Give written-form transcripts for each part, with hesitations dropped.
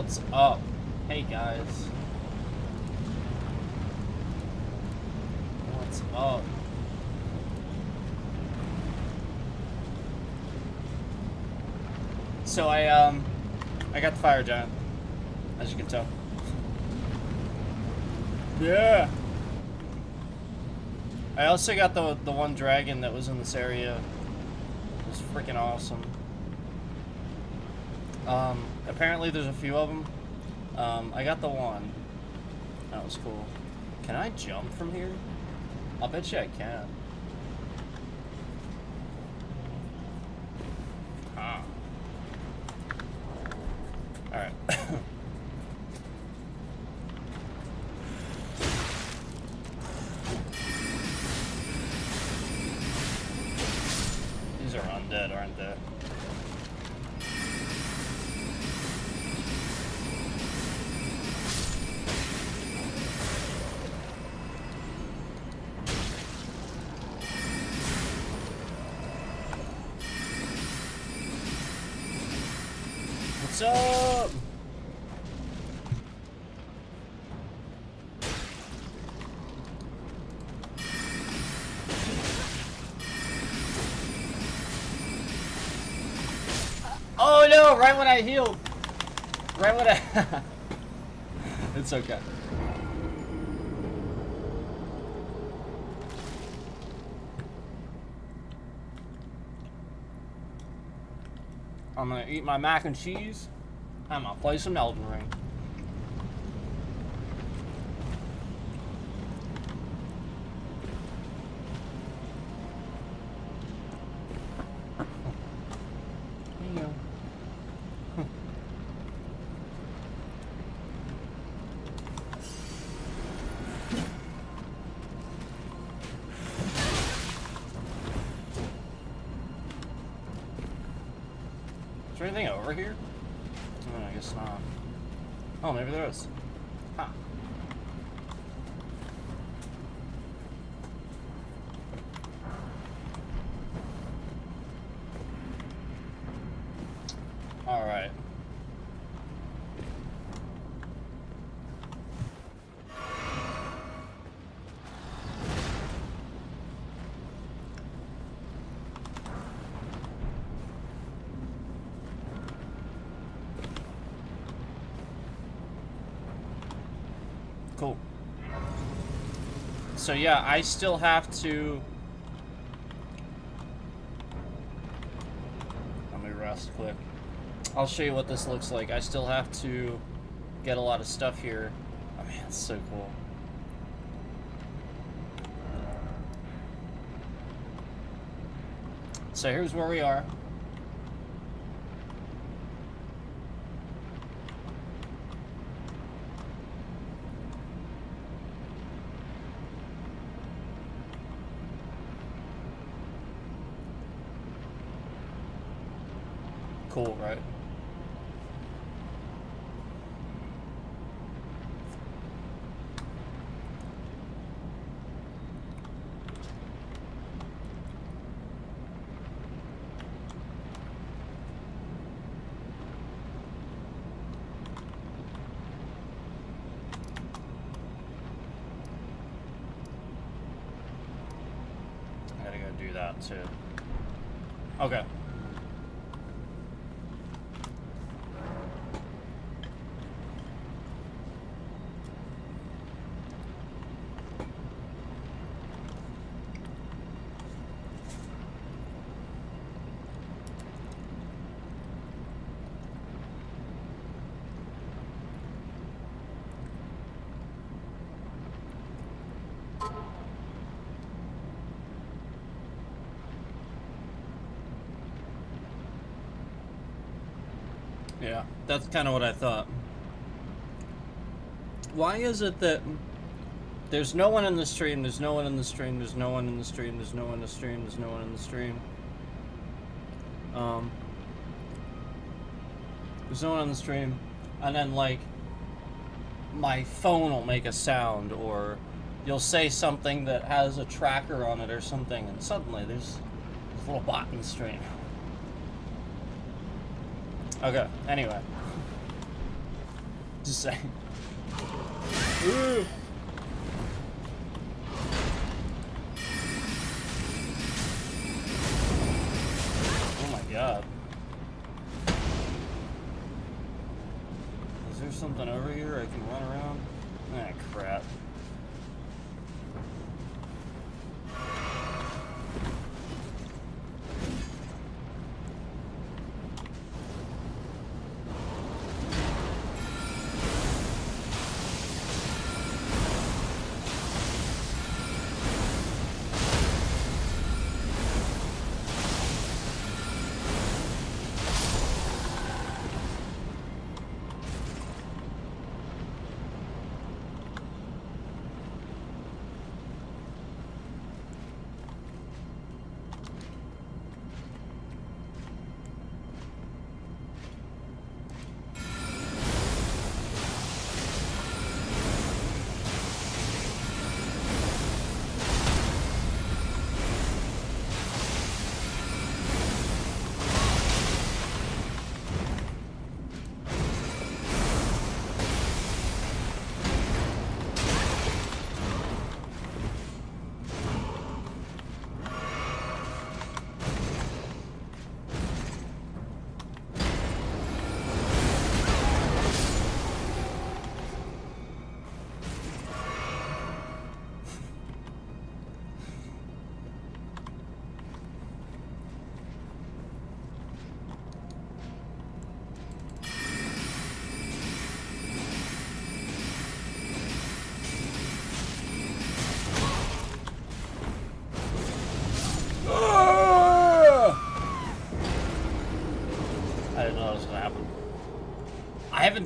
What's up? Hey guys. What's up? So I got the fire giant, as you can tell. Yeah. I also got the one dragon that was in this area. It was freaking awesome. Apparently there's a few of them. I got the one. That was cool. Can I jump from here? I'll bet you I can. Ah. Alright. These are undead, aren't they? What's up? Oh no, right when I healed. Right when I... It's okay. I'm gonna eat my mac and cheese. I'm gonna play some Elden Ring. There you go. Is there anything over here? Oh, I guess not. Oh, maybe there is. Huh. All right. Cool. So yeah, I still have to... Let me rest quick. I'll show you what this looks like. I still have to get a lot of stuff here. Oh man, it's so cool. So here's where we are. Cool, right? I gotta go do that too. Okay. Yeah, that's kind of what I thought. Why is it that there's no one in the stream, there's no one in the stream, there's no one in the stream, there's no one in the stream, there's no one in the stream? There's no one on the stream, and then like my phone will make a sound, or you'll say something that has a tracker on it or something, and suddenly there's a little bot in the stream. Okay, anyway. Just saying. Ooh. Oh my god. Is there something over here I can run around? Ah, crap.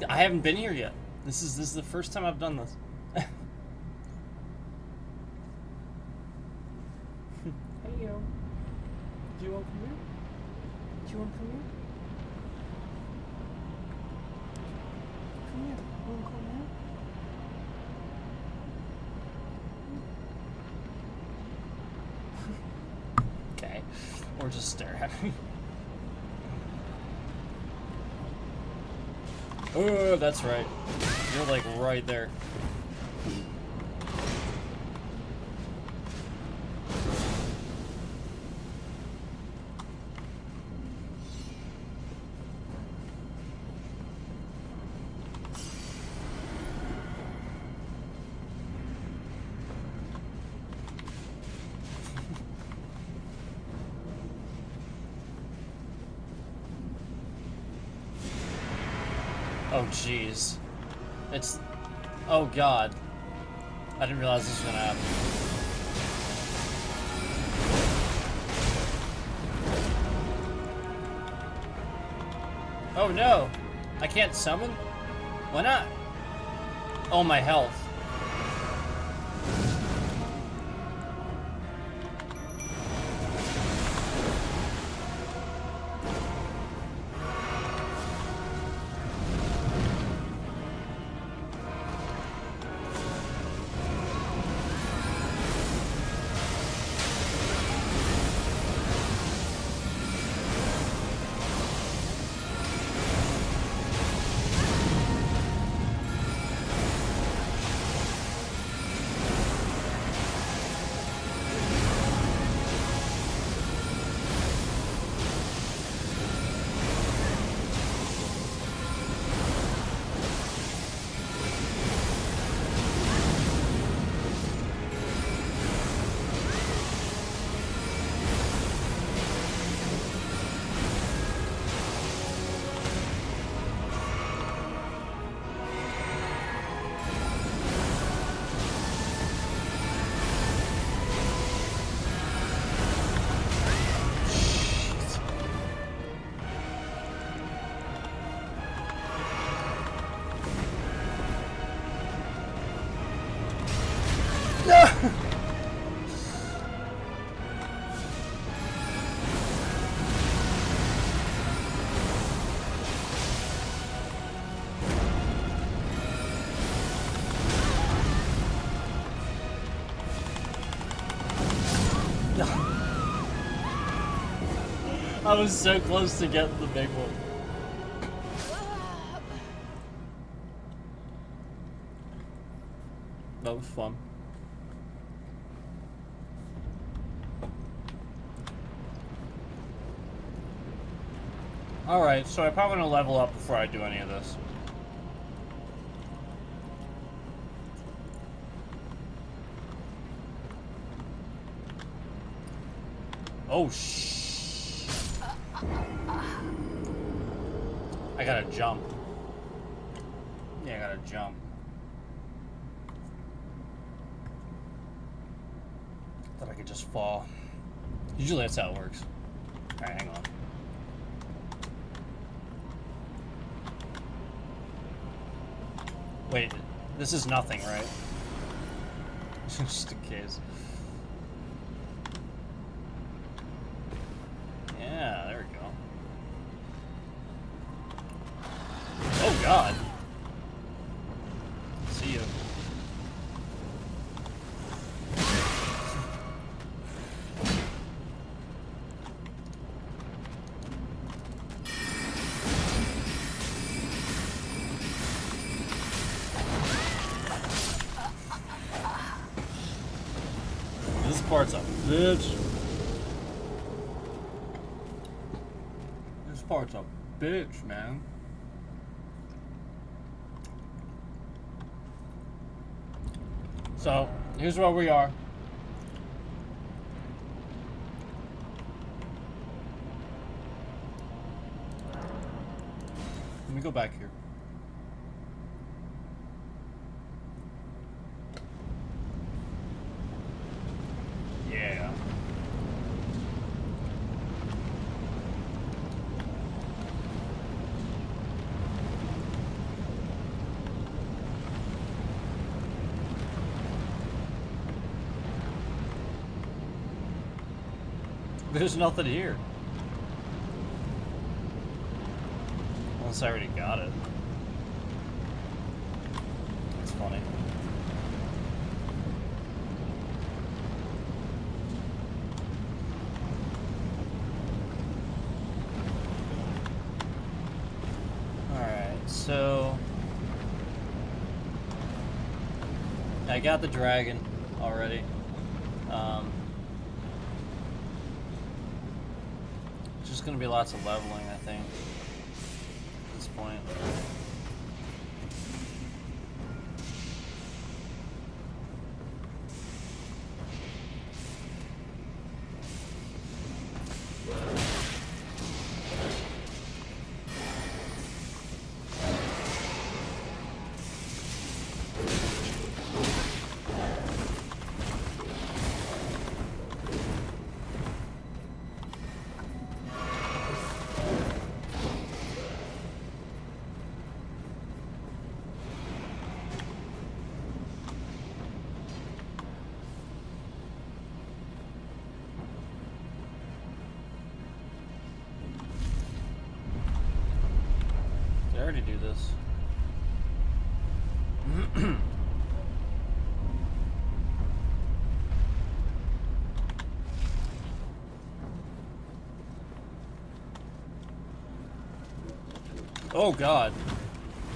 I haven't been here yet. This is the first time I've done this. Hey yo. Do you want from here? Do you want from here? Come here. You want to come here? Okay. Or just stare at me. Oh, that's right. You're like right there. Oh, jeez. It's... Oh, God. I didn't realize this was gonna happen. Oh, no. I can't summon? Why not? Oh, my health. I was so close to getting the big one. That was fun. Alright, so I probably want to level up before I do any of this. Oh, I gotta jump. Yeah, I gotta jump. Thought I could just fall. Usually that's how it works. Alright, hang on. Wait, this is nothing, right? Just in case. Yeah, there we go. Oh god. See you. This part's a bitch. This part's a bitch, man. So, here's where we are. Let me go back here. Yeah. There's nothing here. Unless I already got it. That's funny. Alright, so I got the dragon already. It's just gonna be lots of leveling, I think, at this point. Did I already do this? Oh god.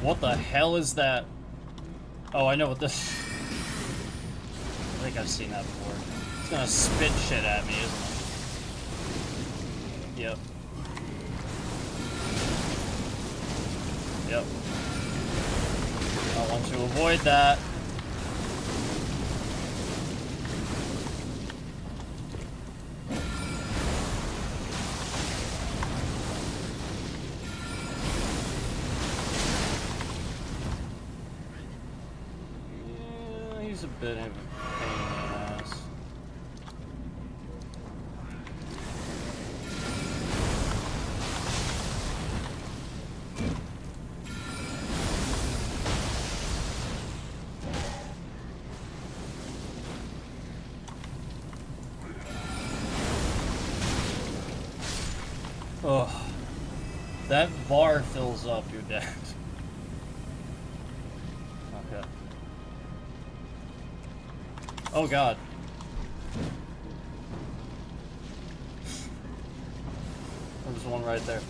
What the hell is that? Oh, I know what this... I think I've seen that before. It's gonna spit shit at me, isn't it? Yep. Yep. I want to avoid that. Yeah, he's a bit of a pain in the ass. Oh, that bar fills up, you're dead. Okay. Oh god. There's one right there.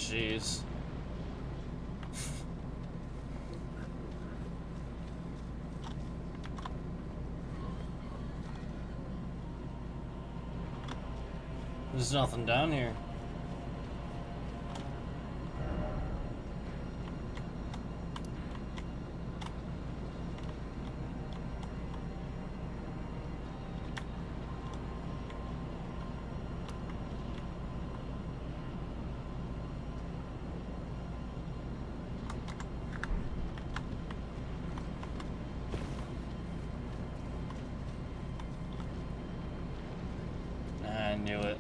jeez. There's nothing down here. I knew it.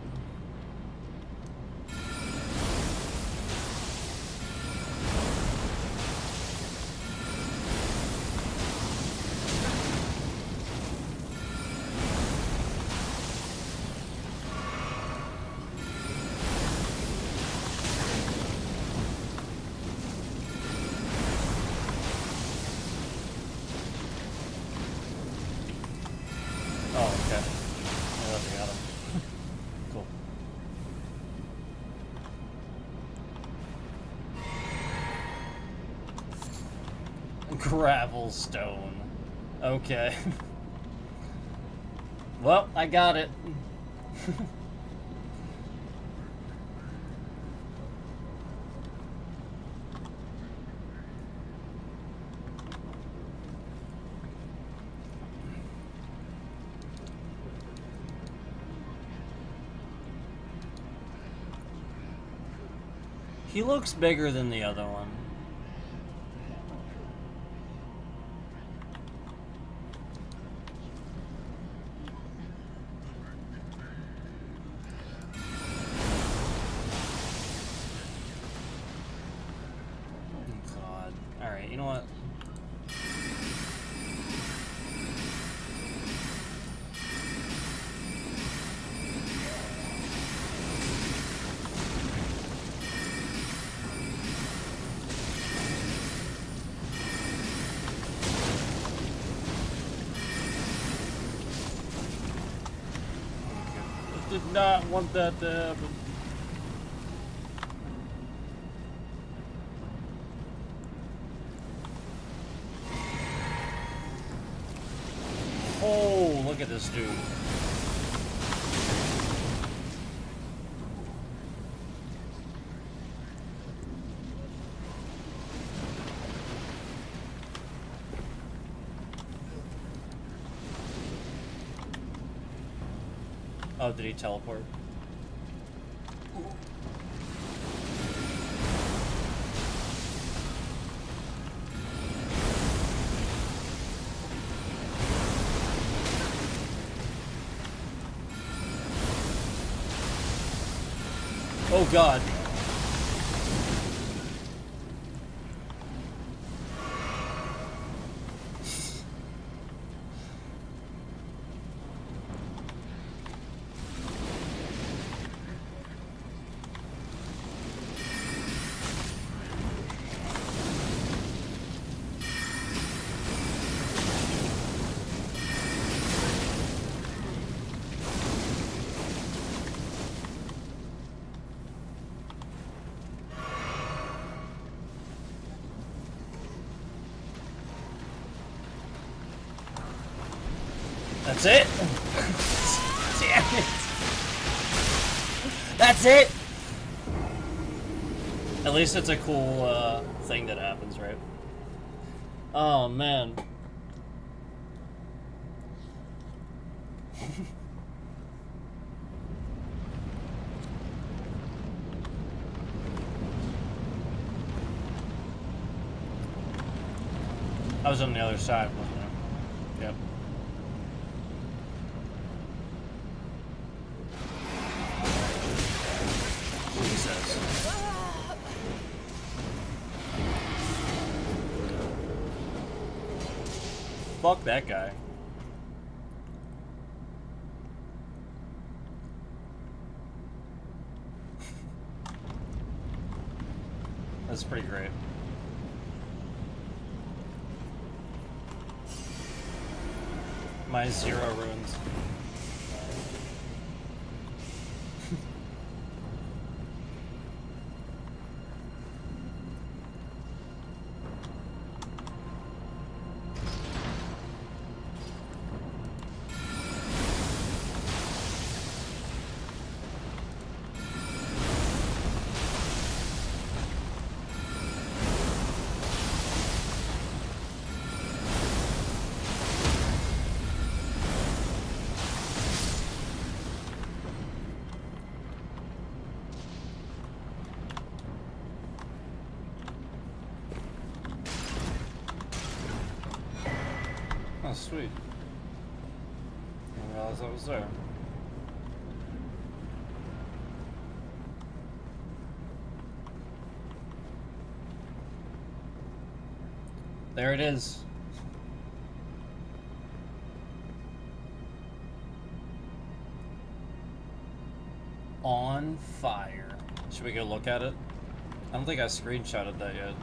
Oh, okay. I left got him. Cool. Gravel stone. Okay. Well, I got it. He looks bigger than the other one. God. Alright, you know what? Did not want that to happen. Oh, look at this dude. Oh, did he teleport? Oh God. That's it? Damn it! That's it! At least it's a cool thing that happens, right? Oh man. I was on the other side, wasn't I? Yep. Jesus. Fuck that guy. That's pretty great. My 0 runes. Oh, sweet. Didn't realize that was there. There it is. On fire. Should we go look at it? I don't think I screenshotted that yet.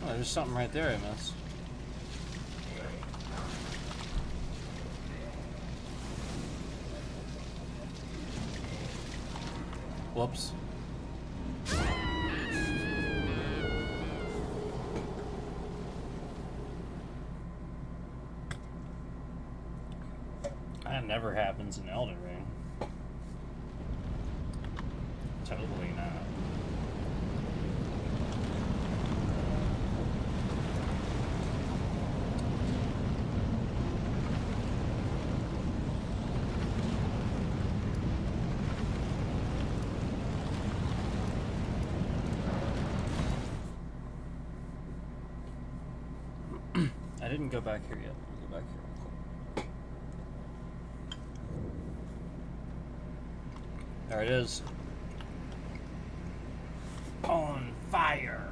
Oh, there's something right there I missed. Whoops. That never happens in Elden Ring. Totally not. I didn't go back here yet. I'll go back here. There it is. On fire.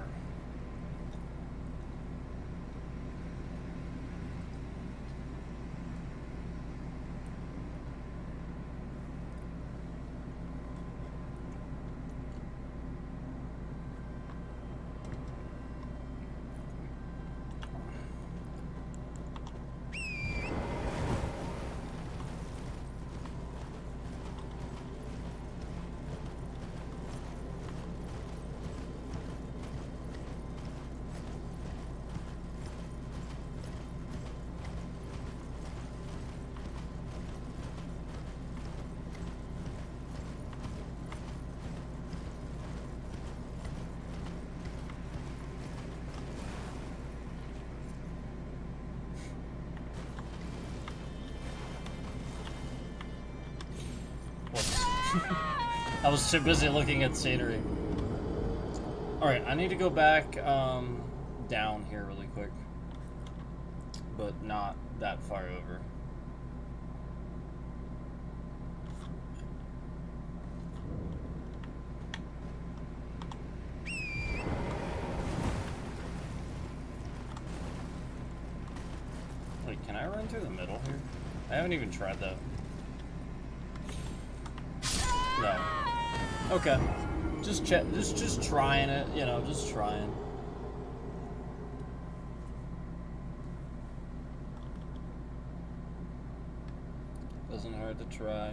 I was too busy looking at scenery. Alright, I need to go back down here really quick. But not that far over. Wait, can I run through the middle here? I haven't even tried that. No. Okay. Just trying it, you know, just trying. Doesn't hurt to try.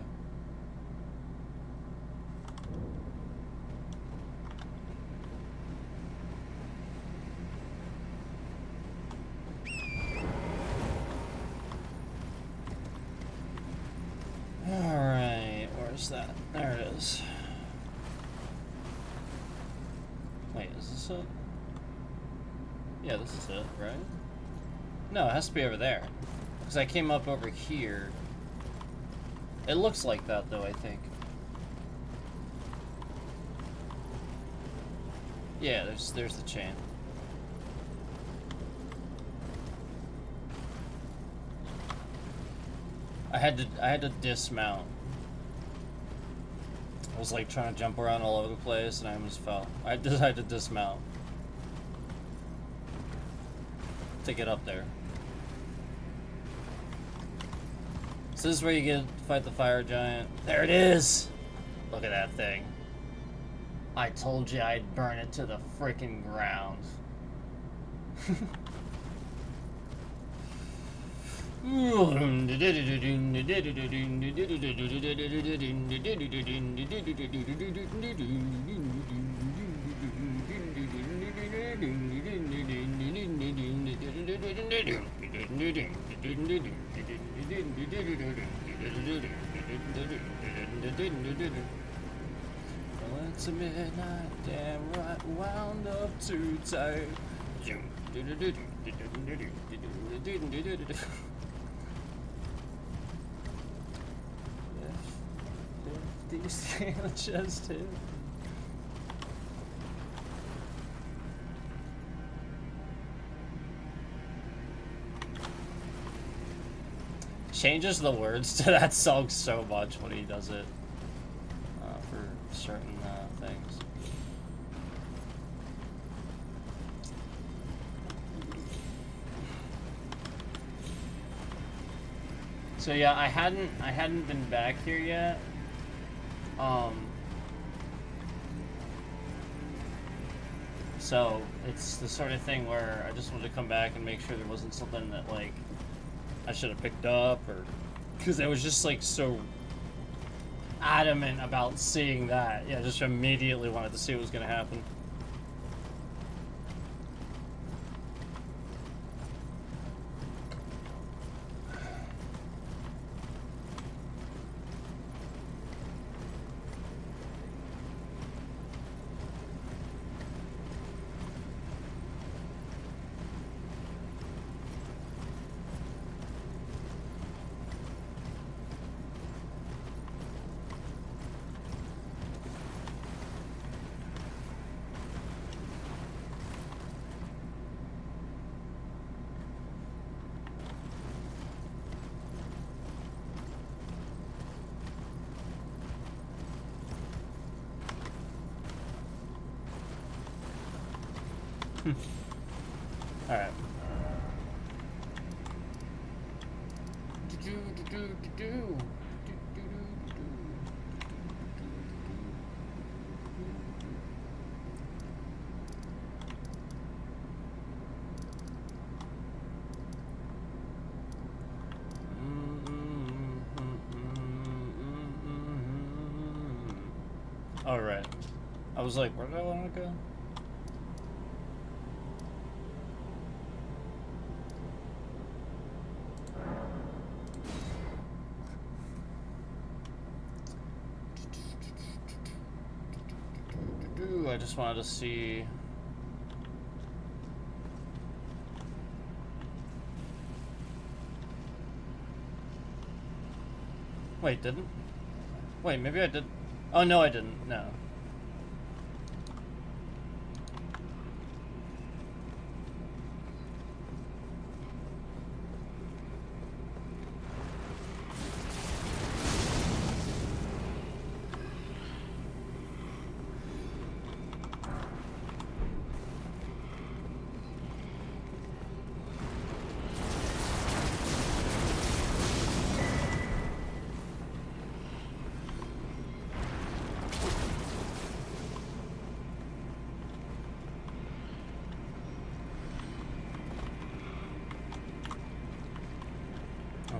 Alright, where's that? There it is. Wait, is this it? Yeah, this is it, right? No, it has to be over there. Because I came up over here. It looks like that, though, I think. Yeah, there's the chain. I had to dismount. I was like trying to jump around all over the place and I almost fell. I decided to dismount to get up there. So this is where you get to fight the fire giant. There it is! Look at that thing. I told you I'd burn it to the freaking ground. Well, it's a midnight, damn right, wound up too tight. If these sandwiches too. Changes the words to that song so much when he does it for certain things. So yeah, I hadn't been back here yet. So it's the sort of thing where I just wanted to come back and make sure there wasn't something that like I should have picked up, or because I was just like so adamant about seeing that. Yeah, just immediately wanted to see what was gonna happen. Alright. Alright. I was like, where did I want to go? I just wanted to see. Wait, didn't? Wait, maybe I did. Oh, no, I didn't. No.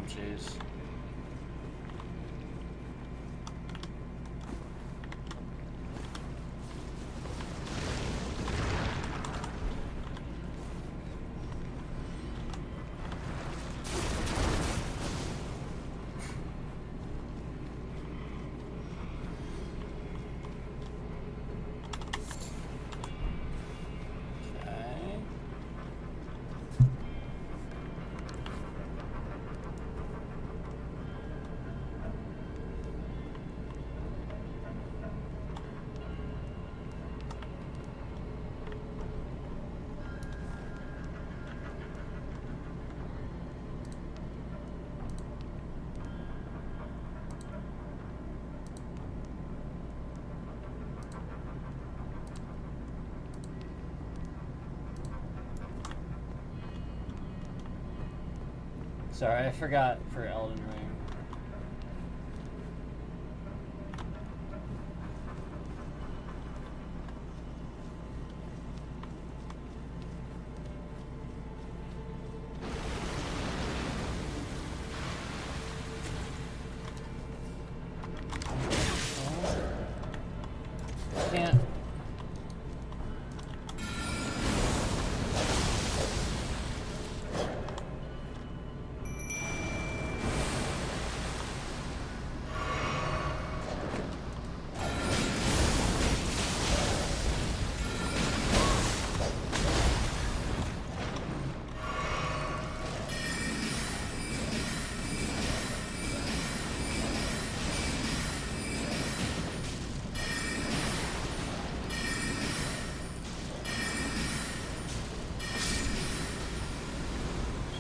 Jeez. Sorry, I forgot for Elden Ring. can't...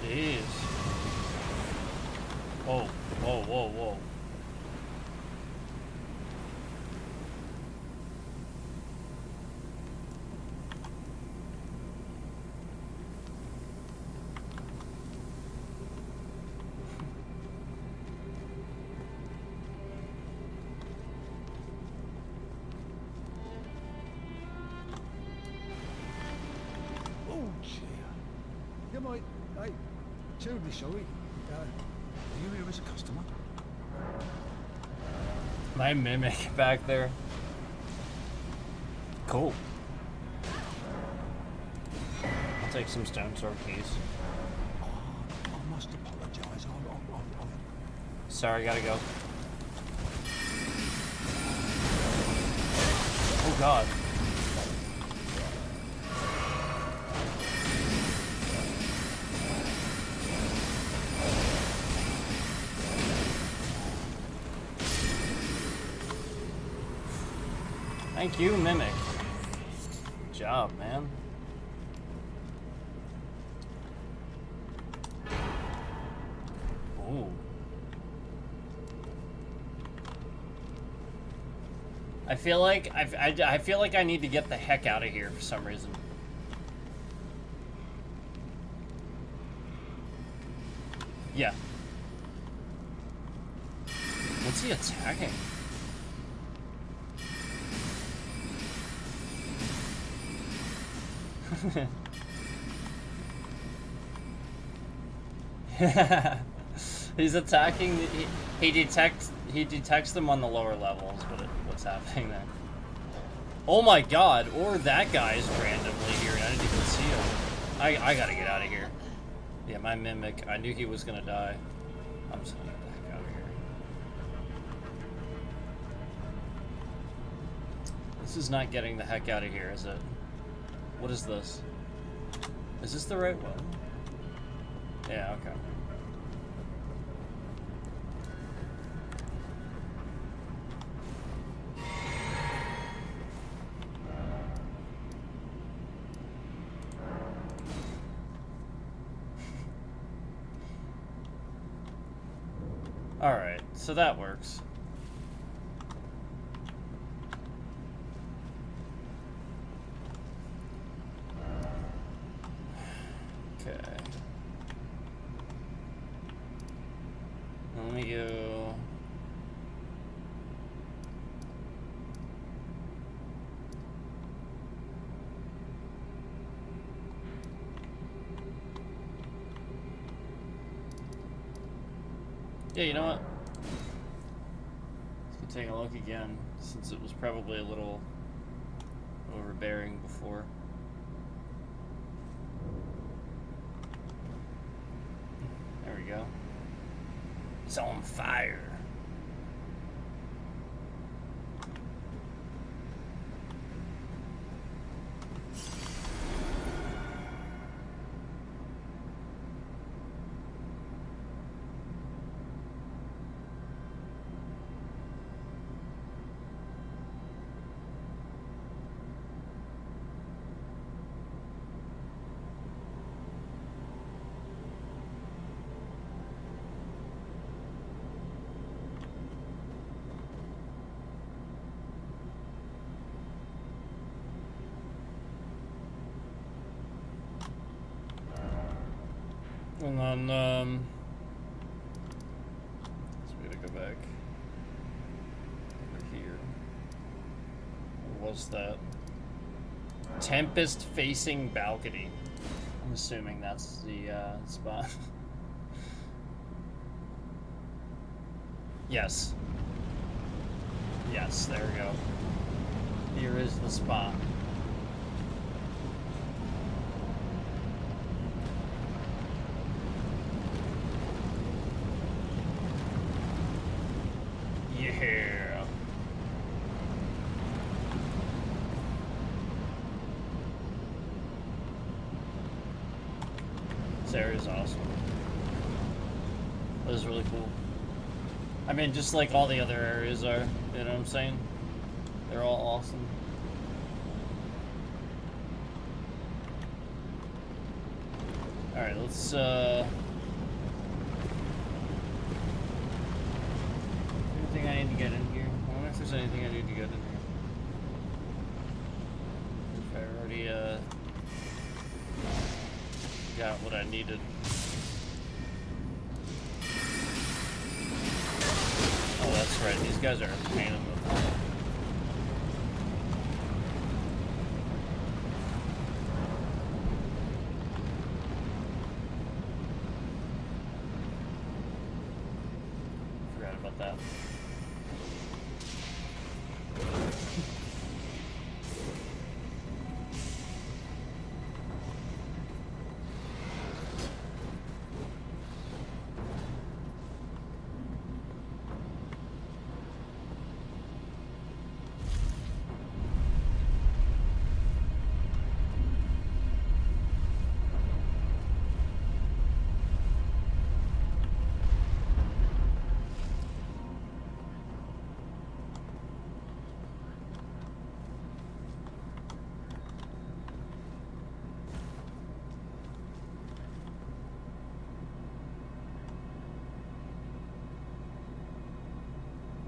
Jeez. Whoa, whoa, whoa, whoa. Oh, dear. You might, hey, terribly sorry. Are you here as a customer? My mimic back there. Cool. I'll take some stone sword keys. Oh, I must apologise. Sorry, gotta go. Oh god. Thank you, Mimic. Good job, man. Ooh. I feel like I feel like I need to get the heck out of here for some reason. Yeah. What's he attacking? He's attacking. He detects them on the lower levels. What's happening there? Oh my god! Or that guy's randomly here, and I didn't even see him. I gotta get out of here. Yeah, my mimic. I knew he was gonna die. I'm just gonna get the heck out of here. This is not getting the heck out of here, is it? What is this? Is this the right one? Yeah, okay. Alright, so that works. Okay. Let me go. Yeah, you know what? Let's go take a look again, since it was probably a little overbearing before. There we go. It's on fire. And then, so we gotta go back over here. What was that? Tempest facing balcony. I'm assuming that's the spot. Yes. Yes, there we go. Here is the spot. Yeah. This area is awesome. That is really cool. I mean, just like all the other areas are, you know what I'm saying? They're all awesome. Alright, let's, anything I need to get in here? I wonder if there's anything I need to get in here. If I already, got what I needed. Oh, that's right. These guys are a pain in the butt. Forgot about that.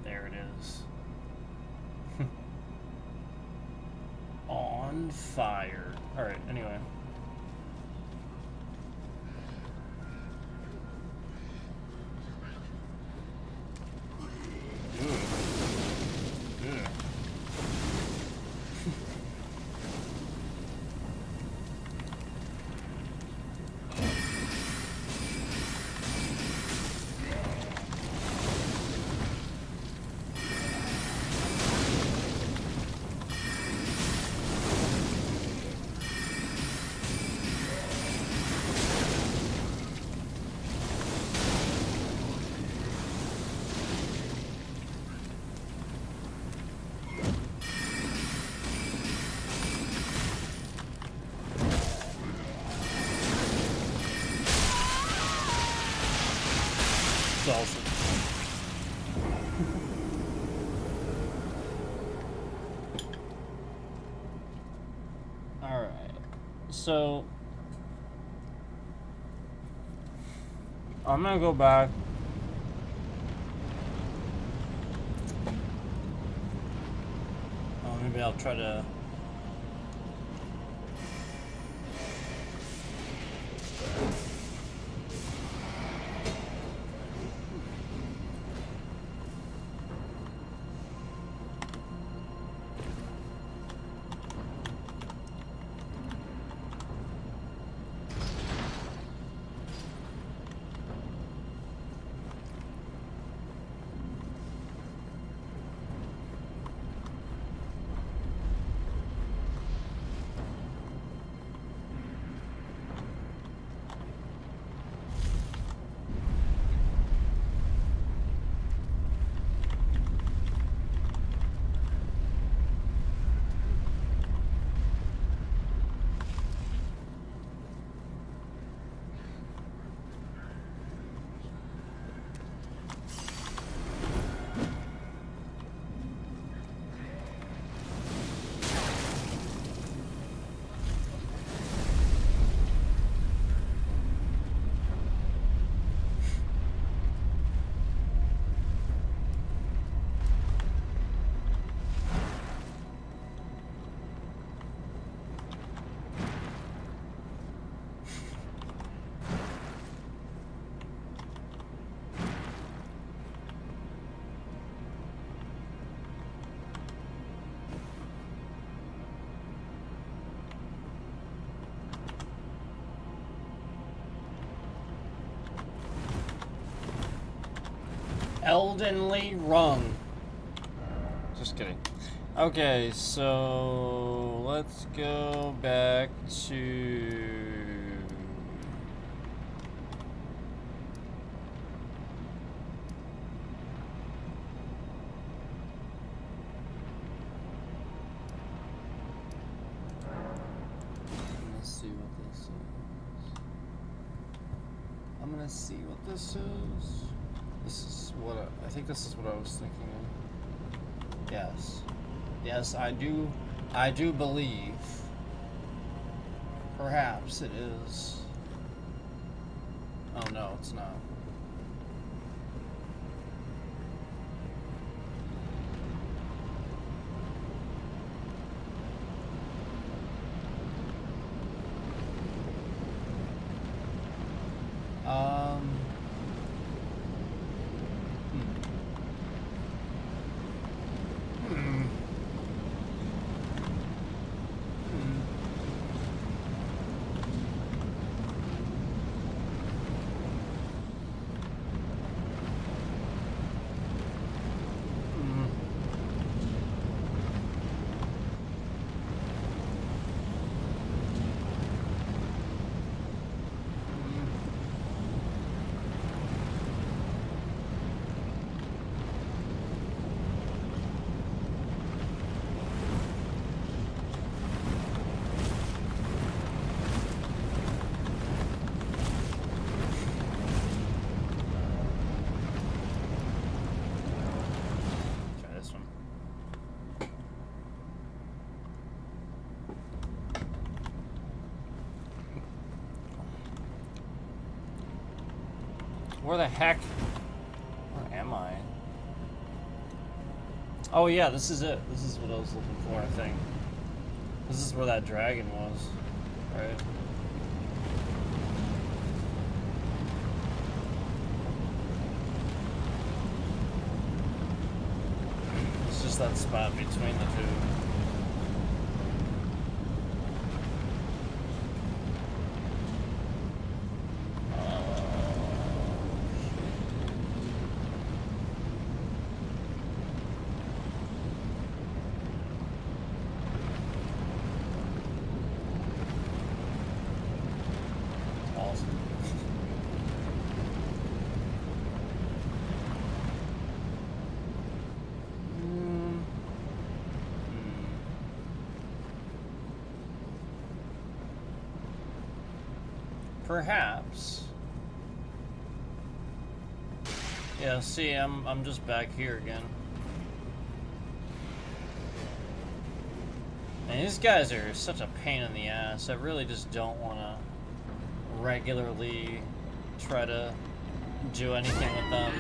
There it is. On fire. Alright, anyway. Ooh. Ooh. Awesome. All right. So I'm gonna go back. Oh, maybe I'll try to. Eldenly rung. Just kidding. Okay, so let's go back to... Let's see what this is. I'm gonna see what this is. This is what I think this is what I was thinking of. Yes. Yes, I do believe. Perhaps it is. Oh no, it's not. Where the heck? Where am I? Oh yeah, this is it. This is what I was looking for, I think. This is where that dragon was, right? It's just that spot between the two. Perhaps. Yeah, see, I'm just back here again. And these guys are such a pain in the ass. I really just don't want to regularly try to do anything with them.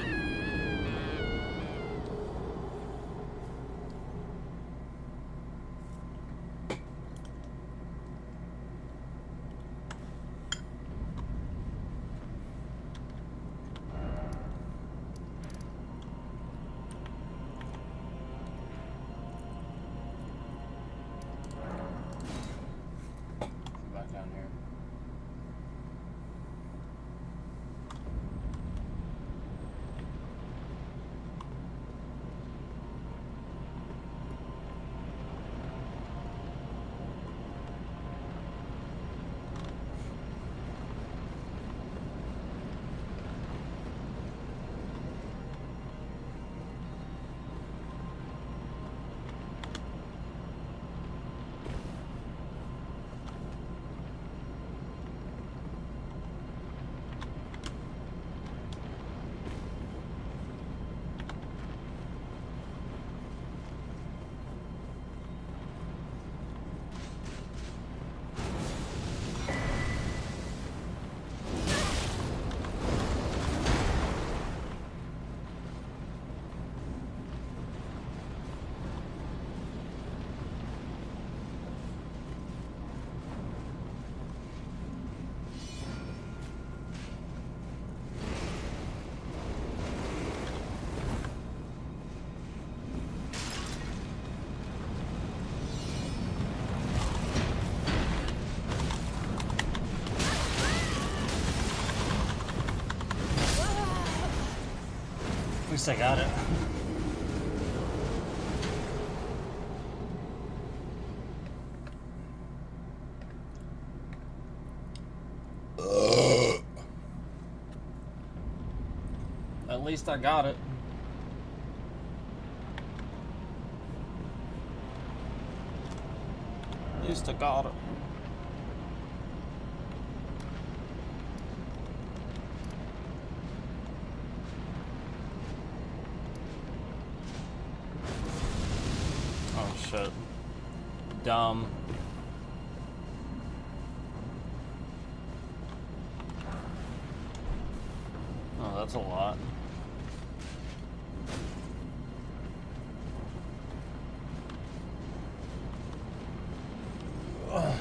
At least I got it. least I got it. At least I got it. Oh shit. Dumb. Oh, that's a lot. Ugh.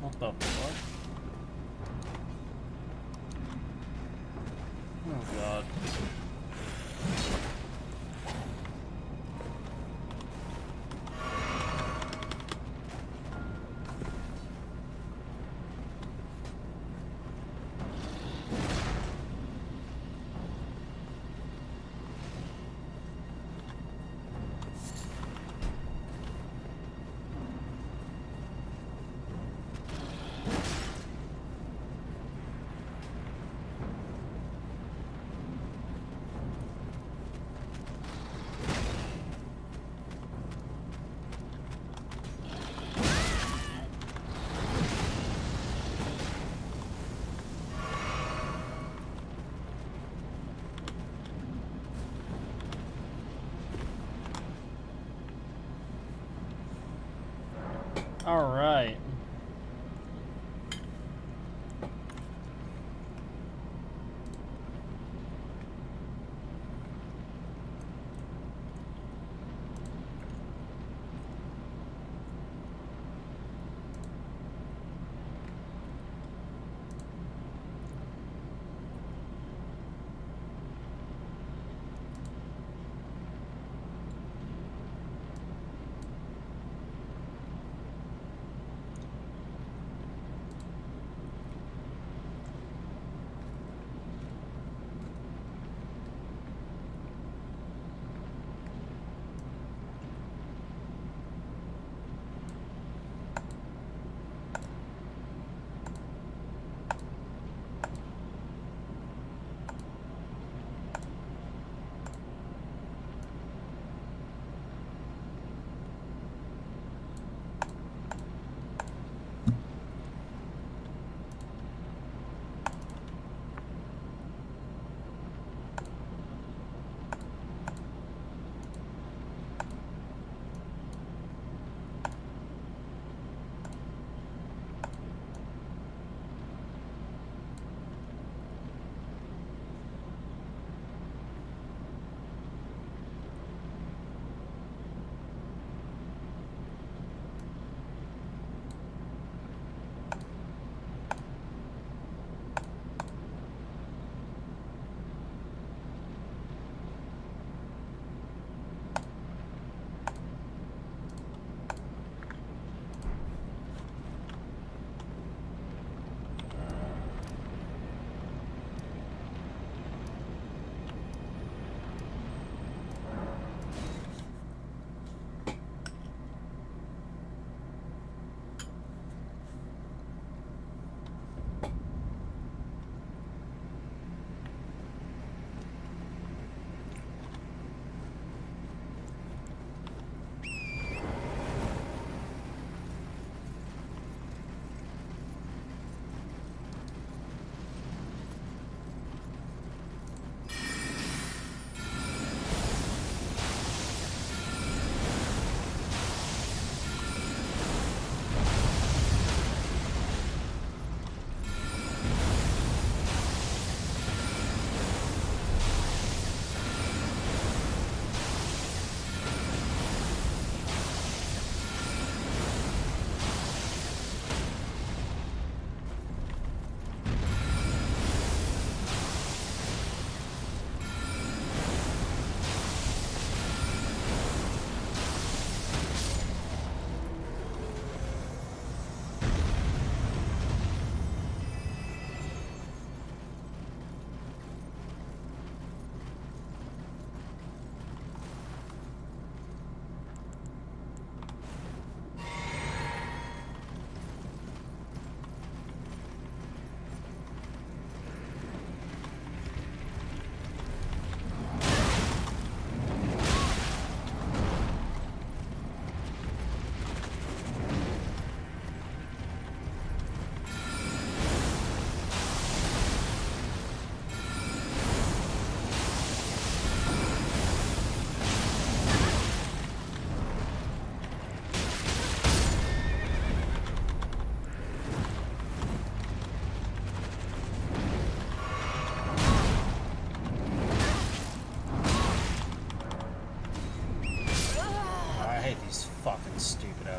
What the fuck? Oh god. All right.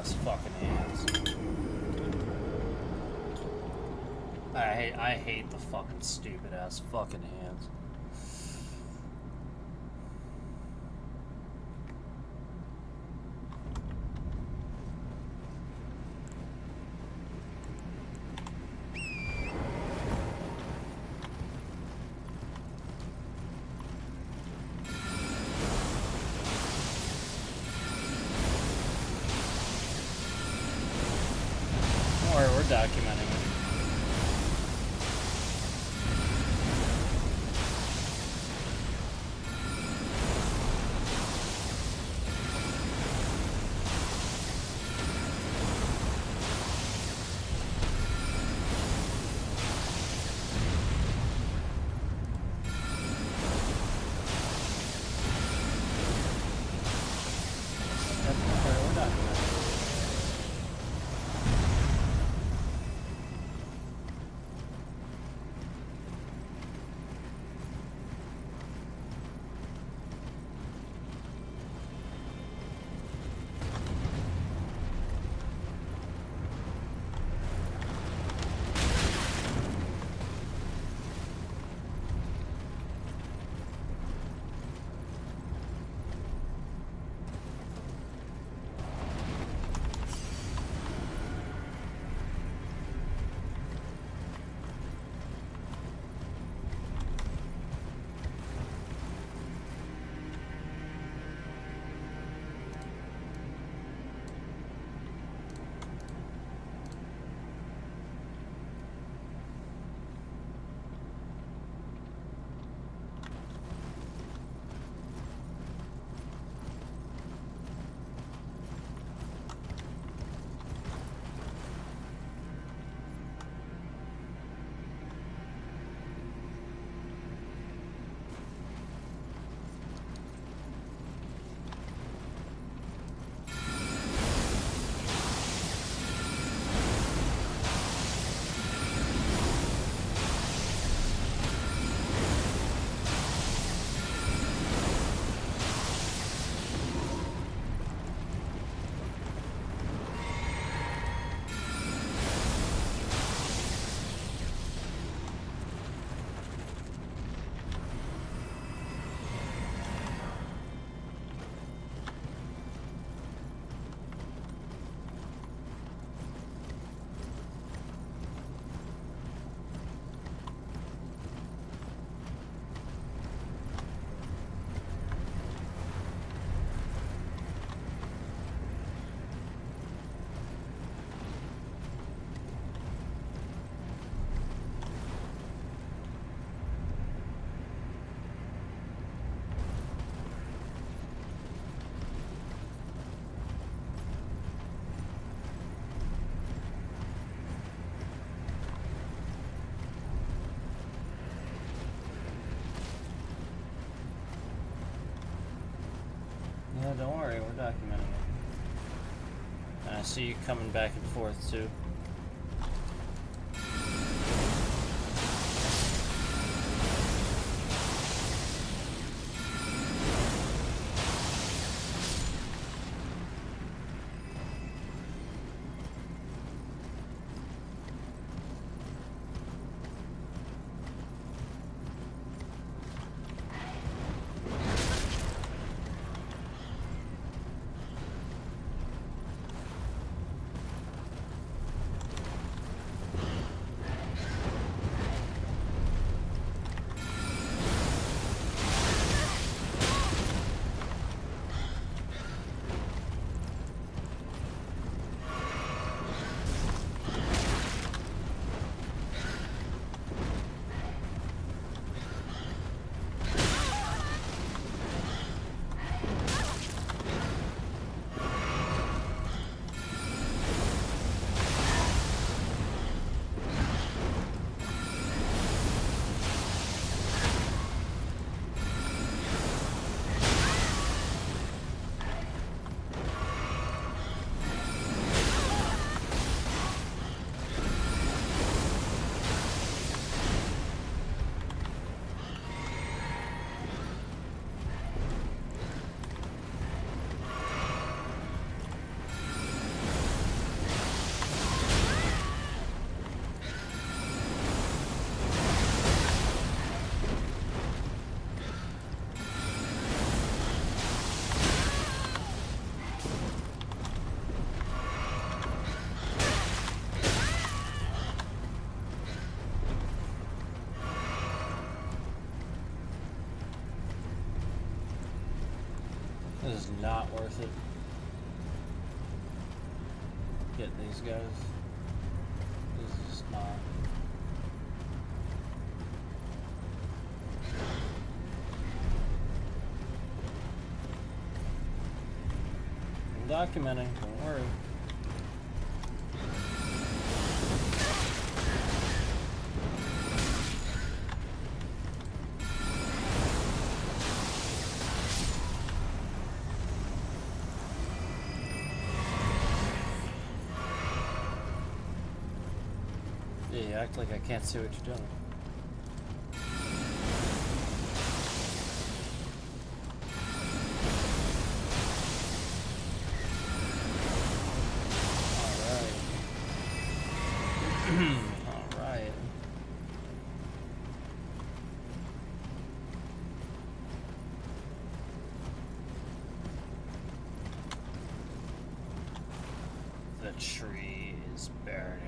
ass fucking hands. I hate the fucking stupid ass fucking hands. Don't worry, we're documenting it. Yeah, don't worry, we're documenting it. And I see you coming back and forth too. This is not worth it. Getting these guys. This is just not. I'm documenting, don't worry. Yeah, you act like I can't see what you're doing. Alright. The tree is burning.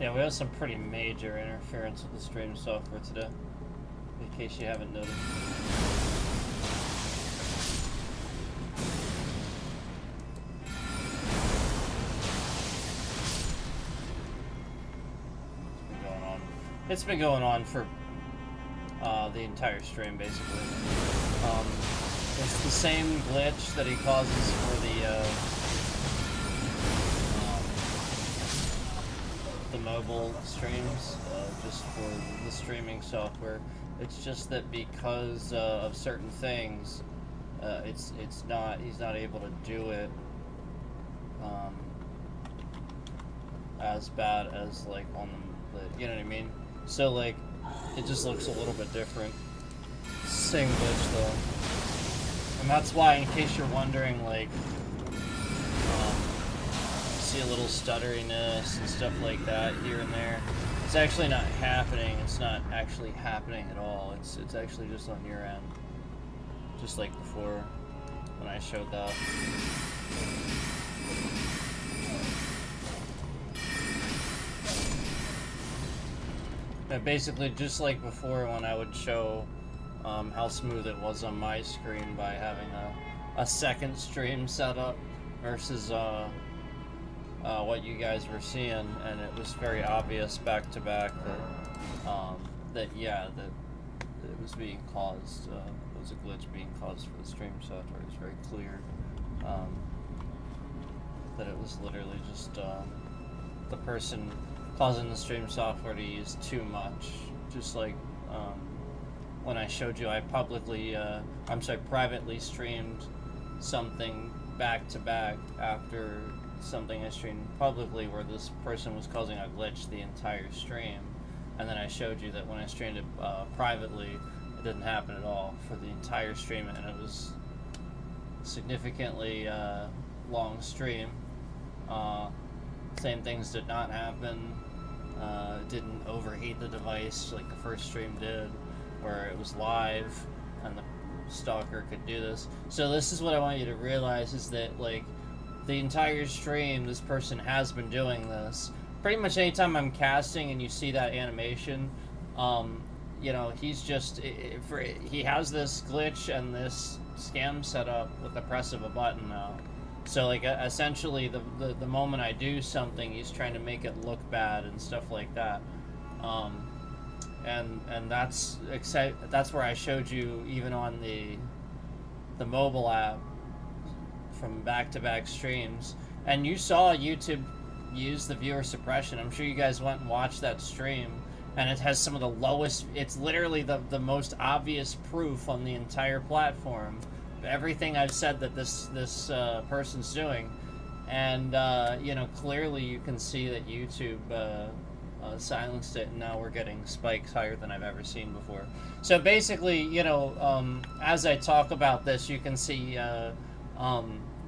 Yeah, we have some pretty major interference with the stream software today, in case you haven't noticed. It's been going on for the entire stream, basically. It's the same glitch that he causes for the mobile streams, just for the streaming software. It's just that because of certain things, he's not able to do it as bad as like on the, you know what I mean? So like it just looks a little bit different. Same glitch though, and that's why, in case you're wondering, like see a little stutteriness and stuff like that here and there. It's actually not happening. It's not actually happening at all. It's actually just on your end. Just like before when I showed that. Basically, just like before when I would show how smooth it was on my screen by having a second stream set up versus what you guys were seeing, and it was very obvious back to back that it was being caused. It was a glitch being caused for the stream software. It was very clear that it was literally just the person causing the stream software to use too much. Just like when I showed you, I privately streamed something back to back after something I streamed publicly where this person was causing a glitch the entire stream, and then I showed you that when I streamed it privately, it didn't happen at all for the entire stream, and it was significantly long stream. Same things did not happen. Didn't overheat the device like the first stream did, where it was live and the stalker could do this. So this is what I want you to realize, is that like the entire stream this person has been doing this. Pretty much anytime I'm casting and you see that animation, you know, he's just he has this glitch and this scam set up with the press of a button now. So like essentially the moment I do something, he's trying to make it look bad and stuff like that. And that's where I showed you even on the mobile app from back-to-back streams, and you saw YouTube use the viewer suppression. I'm sure you guys went and watched that stream, and it has some of the lowest. It's literally the most obvious proof on the entire platform. Everything I've said that this person's doing, and you know, clearly you can see that YouTube silenced it, and now we're getting spikes higher than I've ever seen before. So basically, you know, as I talk about this, you can see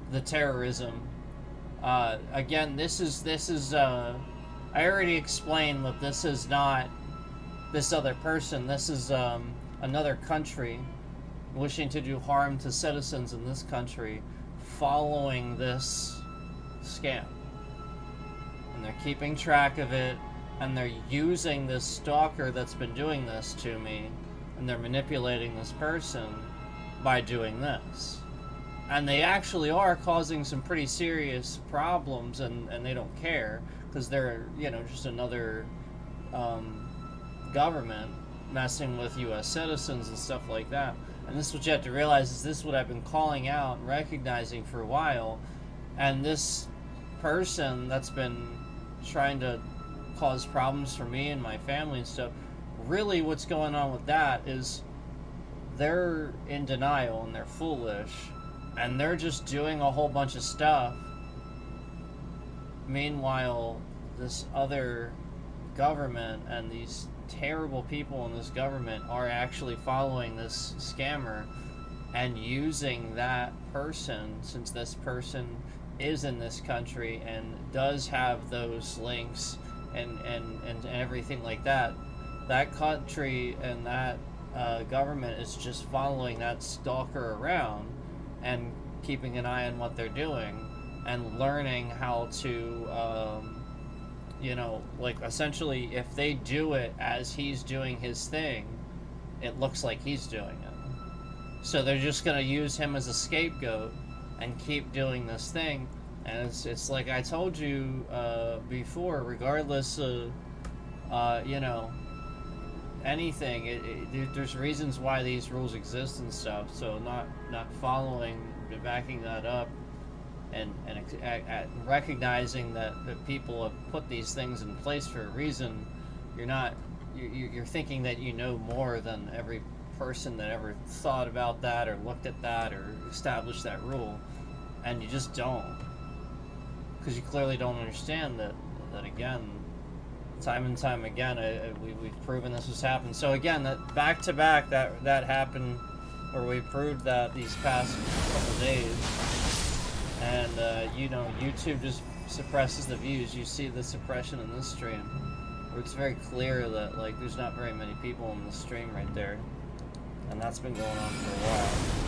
the terrorism. Again, this is I already explained that this is not this other person. This is another country wishing to do harm to citizens in this country following this scam. And they're keeping track of it, and they're using this stalker that's been doing this to me, and they're manipulating this person by doing this. And they actually are causing some pretty serious problems, and they don't care, because they're, you know, just another government messing with U.S. citizens and stuff like that. And this is what you have to realize, is this is what I've been calling out and recognizing for a while. And this person that's been trying to cause problems for me and my family and stuff, really what's going on with that is they're in denial and they're foolish, and they're just doing a whole bunch of stuff. Meanwhile, this other government and these terrible people in this government are actually following this scammer and using that person, since this person is in this country and does have those links and everything like that. That country and that government is just following that stalker around and keeping an eye on what they're doing and learning how to you know, like, essentially, if they do it as he's doing his thing, it looks like he's doing it. So they're just going to use him as a scapegoat and keep doing this thing. And it's like I told you before, regardless of, you know, anything, there's reasons why these rules exist and stuff. So not following, backing that up, and recognizing that people have put these things in place for a reason. You're thinking that you know more than every person that ever thought about that or looked at that or established that rule, and you just don't, because you clearly don't understand that again, time and time again, we've proven this has happened. So again, that back to back, that happened, or we proved that these past couple days. and you know, YouTube just suppresses the views. You see the suppression in this stream, where it's very clear that like there's not very many people in the stream right there, and that's been going on for a while.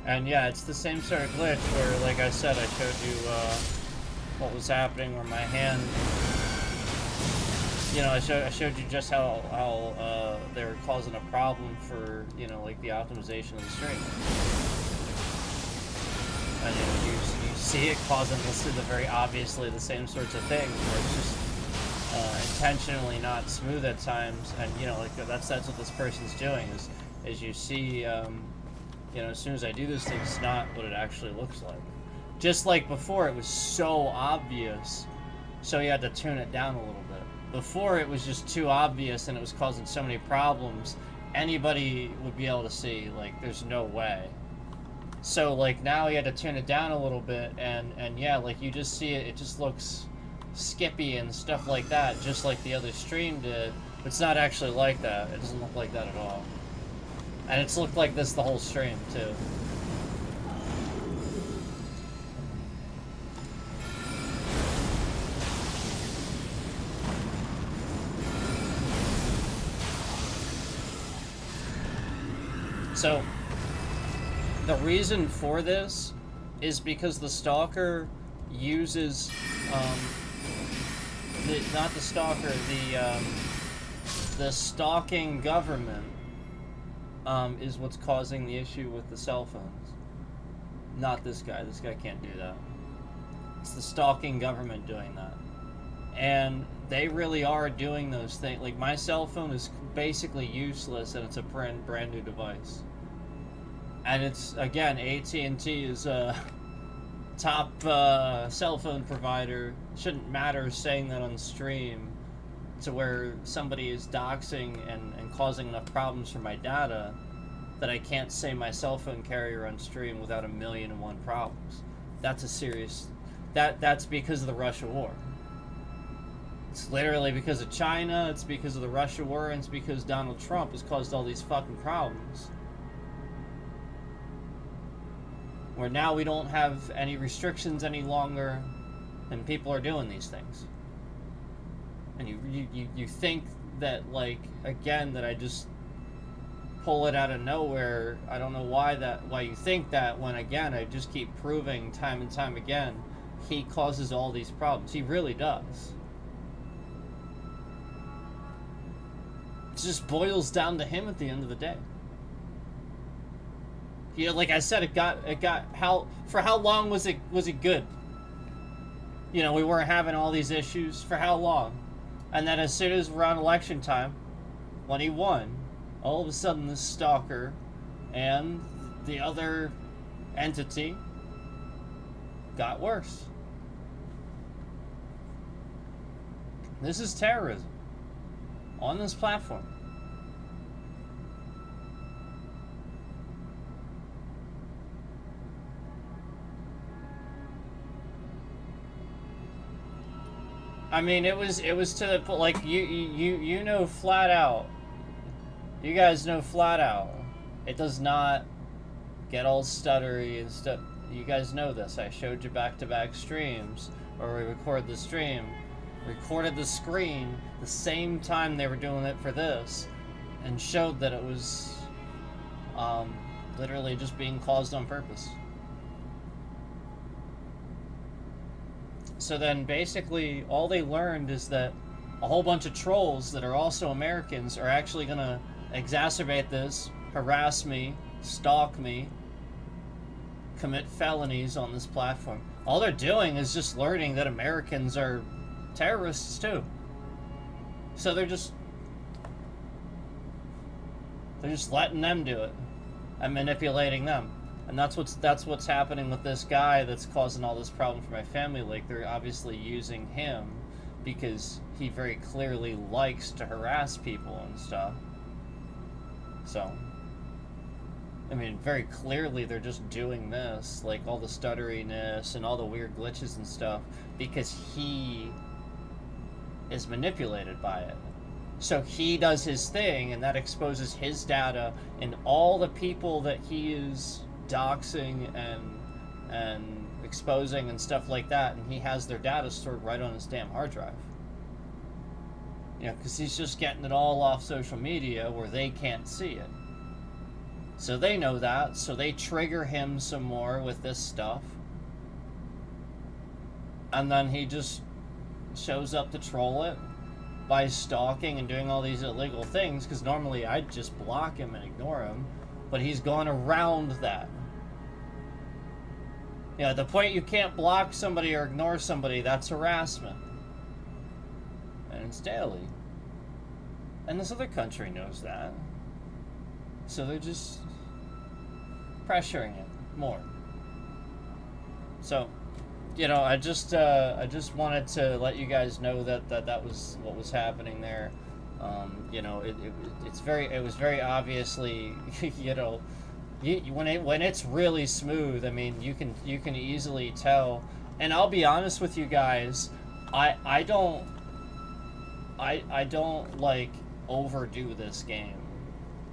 And yeah, it's the same sort of glitch where, like I said, I showed you what was happening, where my hand, you know, I showed you just how they were causing a problem for, you know, like the optimization of the stream. And you know, you see it causing the very obviously the same sorts of things, where it's just intentionally not smooth at times, and you know, like that's what this person's doing is you see. You know, as soon as I do this thing, it's not what it actually looks like. Just like before, it was so obvious, so you had to tune it down a little bit. Before, it was just too obvious and it was causing so many problems, anybody would be able to see, like, there's no way. So, like, now you had to tune it down a little bit, and yeah, like, you just see it, it just looks skippy and stuff like that, just like the other stream did. It's not actually like that. It doesn't look like that at all. And it's looked like this the whole stream, too. So, the reason for this is because the stalker uses, not the stalker, the stalking government is what's causing the issue with the cell phones. Not this guy. This guy can't do that. It's the stalking government doing that. And they really are doing those things. Like, my cell phone is basically useless, and it's a brand new device. And it's, again, AT&T is a top cell phone provider. Shouldn't matter saying that on stream, to where somebody is doxing and causing enough problems for my data that I can't say my cell phone carrier on stream without 1,000,001 problems. That's a serious... That's because of the Russia war. It's literally because of China, it's because of the Russia war, and it's because Donald Trump has caused all these fucking problems. Where now we don't have any restrictions any longer, and people are doing these things. And you think that, like, again, that I just pull it out of nowhere. I don't know why you think that, when, again, I just keep proving time and time again he causes all these problems. He really does. It just boils down to him at the end of the day. You know, like I said, for how long was it good? You know, we weren't having all these issues. For how long? And then as soon as we're on election time, when he won, all of a sudden this stalker and the other entity got worse. This is terrorism on this platform. I mean, it was to the point, like, you know flat out, you guys know flat out, it does not get all stuttery and stuff. You guys know this. I showed you back-to-back streams, or we recorded the stream, recorded the screen the same time they were doing it for this, and showed that it was literally just being caused on purpose. So then basically all they learned is that a whole bunch of trolls that are also Americans are actually going to exacerbate this, harass me, stalk me, commit felonies on this platform. All they're doing is just learning that Americans are terrorists too. So they're just letting them do it and manipulating them. And that's what's happening with this guy that's causing all this problem for my family. Like, they're obviously using him because he very clearly likes to harass people and stuff. So, I mean, very clearly they're just doing this, like all the stutteriness and all the weird glitches and stuff, because he is manipulated by it. So he does his thing, and that exposes his data and all the people that he is doxing and exposing and stuff like that, and he has their data stored right on his damn hard drive. You know, because he's just getting it all off social media where they can't see it. So they know that, so they trigger him some more with this stuff. And then he just shows up to troll it by stalking and doing all these illegal things, because normally I'd just block him and ignore him, but he's gone around that. Yeah, the point you can't block somebody or ignore somebody, that's harassment. And it's daily. And this other country knows that. So they're just pressuring it more. So, you know, I just wanted to let you guys know that was what was happening there. You know, it was very obviously, you know, when it's really smooth, I mean, you can easily tell. And I'll be honest with you guys, I don't like overdo this game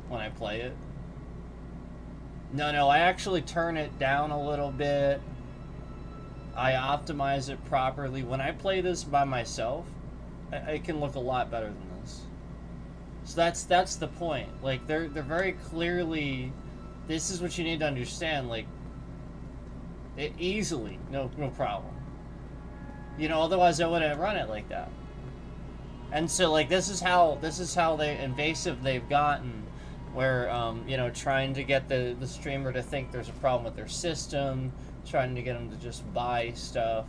when I play it. No, I actually turn it down a little bit. I optimize it properly. When I play this by myself, it can look a lot better than this. So that's the point. Like, they're very clearly, this is what you need to understand. Like, easily, no problem. You know, otherwise I wouldn't run it like that. And so, like, this is how they invasive they've gotten, where you know, trying to get the streamer to think there's a problem with their system, trying to get them to just buy stuff,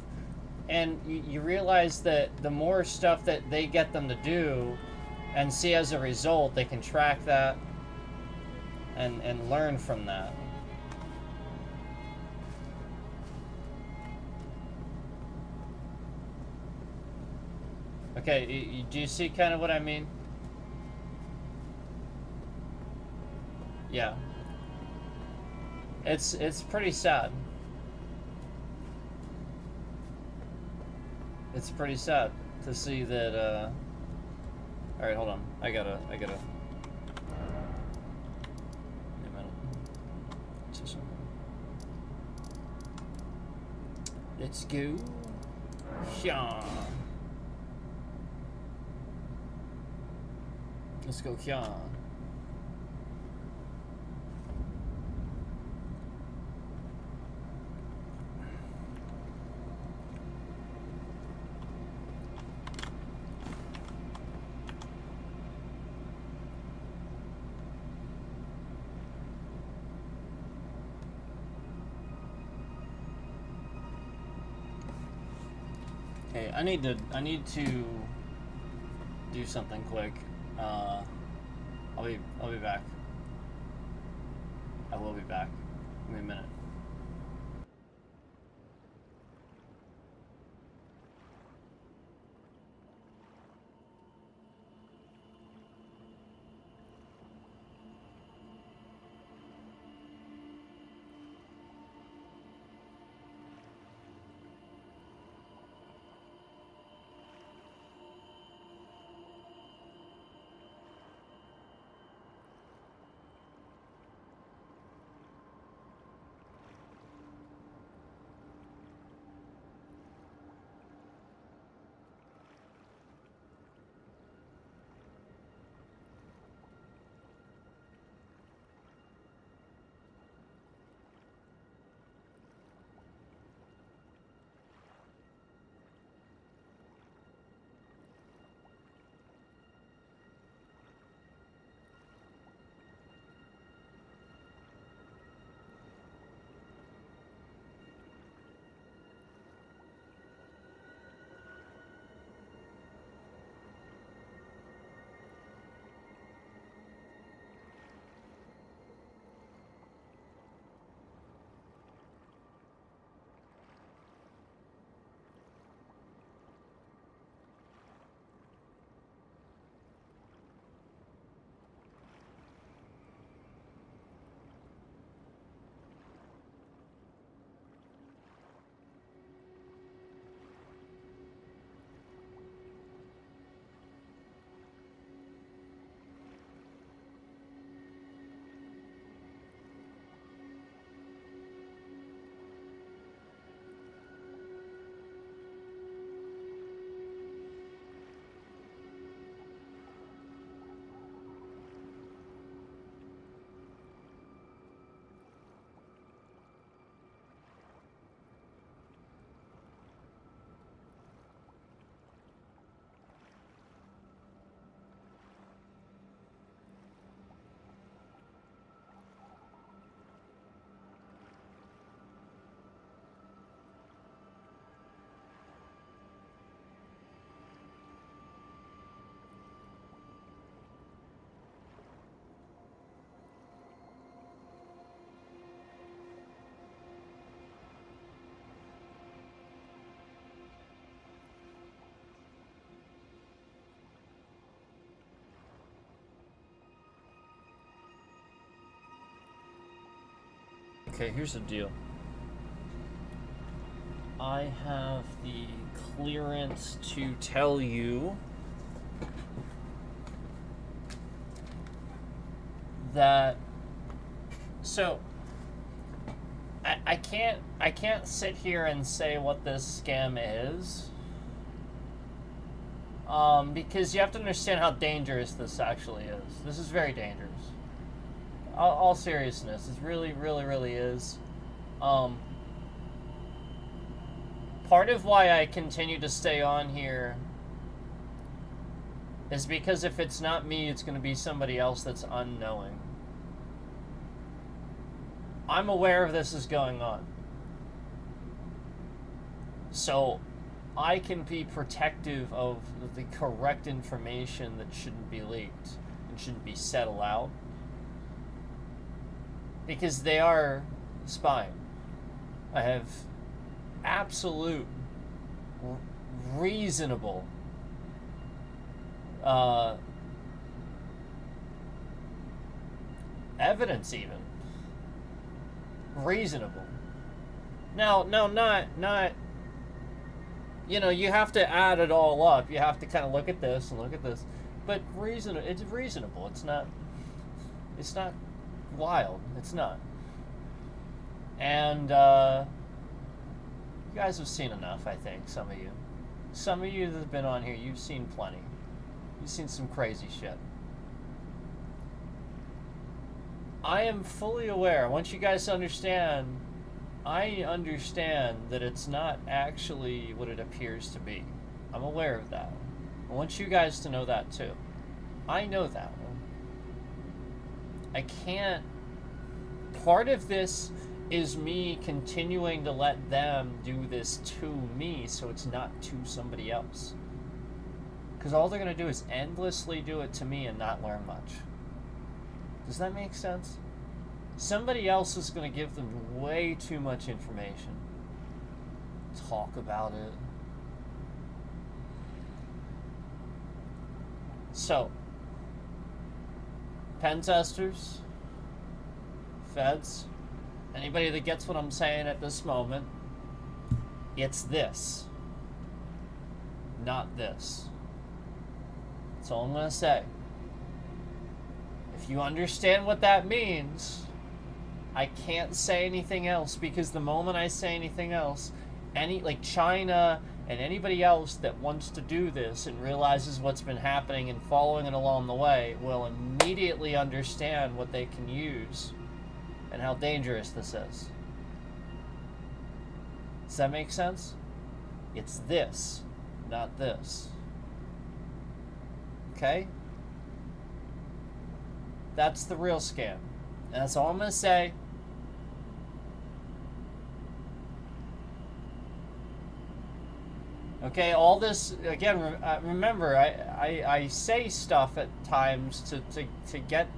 and you realize that the more stuff that they get them to do, and see as a result, they can track that and learn from that. Okay, do you see kind of what I mean? Yeah. It's pretty sad. It's pretty sad to see that, alright, hold on. I gotta... Wait a minute. Let's go. Yeah. Let's go here. Okay, I need to do something quick. I'll be back. I will be back. Give me a minute. Okay, here's the deal. I have the clearance to tell you that, so I can't sit here and say what this scam is, because you have to understand how dangerous this actually is. This is very dangerous. All seriousness, it really, really, really is. Part of why I continue to stay on here is because if it's not me, it's going to be somebody else that's unknowing. I'm aware of this is going on. So I can be protective of the correct information that shouldn't be leaked and shouldn't be said aloud. Because they are spying. I have absolute, reasonable evidence even. Reasonable. Now, no, not, you know, you have to add it all up. You have to kind of look at this and look at this. But it's reasonable. It's not wild. It's not. And, you guys have seen enough, I think, some of you. Some of you that have been on here, you've seen plenty. You've seen some crazy shit. I am fully aware. I want you guys to understand, I understand that it's not actually what it appears to be. I'm aware of that. I want you guys to know that too. I know that. I can't... Part of this is me continuing to let them do this to me so it's not to somebody else. Because all they're going to do is endlessly do it to me and not learn much. Does that make sense? Somebody else is going to give them way too much information. Talk about it. So, pen testers, feds, anybody that gets what I'm saying at this moment, it's this, not this. That's all I'm going to say. If you understand what that means, I can't say anything else, because the moment I say anything else, like China and anybody else that wants to do this and realizes what's been happening and following it along the way will immediately understand what they can use and how dangerous this is. Does that make sense? It's this, not this. Okay? That's the real scam. And that's all I'm going to say. Okay, all this, again, remember, I say stuff at times to get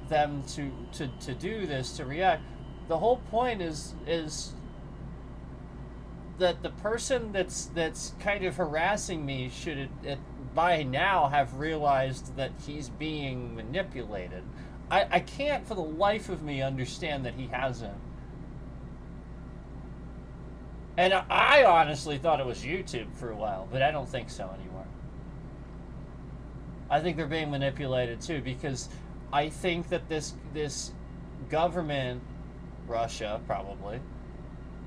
them to do this, to react. The whole point is that the person that's kind of harassing me should by now have realized that he's being manipulated. I can't for the life of me understand that he hasn't. And I honestly thought it was YouTube for a while, but I don't think so anymore. I think they're being manipulated too, because I think that this government, Russia probably,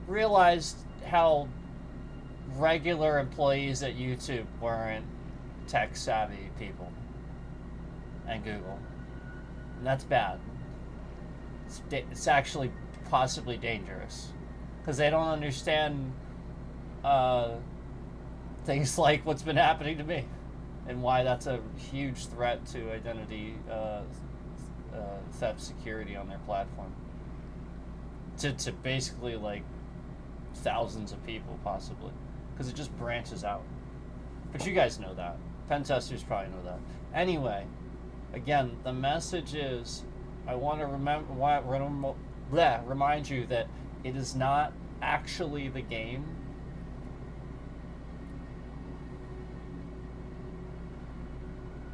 realized how regular employees at YouTube weren't tech savvy people, and Google. And that's bad. It's actually possibly dangerous, because they don't understand things like what's been happening to me, and why that's a huge threat to identity theft security on their platform. To basically like thousands of people possibly, because it just branches out. But you guys know that. Pen testers probably know that. Anyway, again, the message is, I want to remind you that it is not actually the game.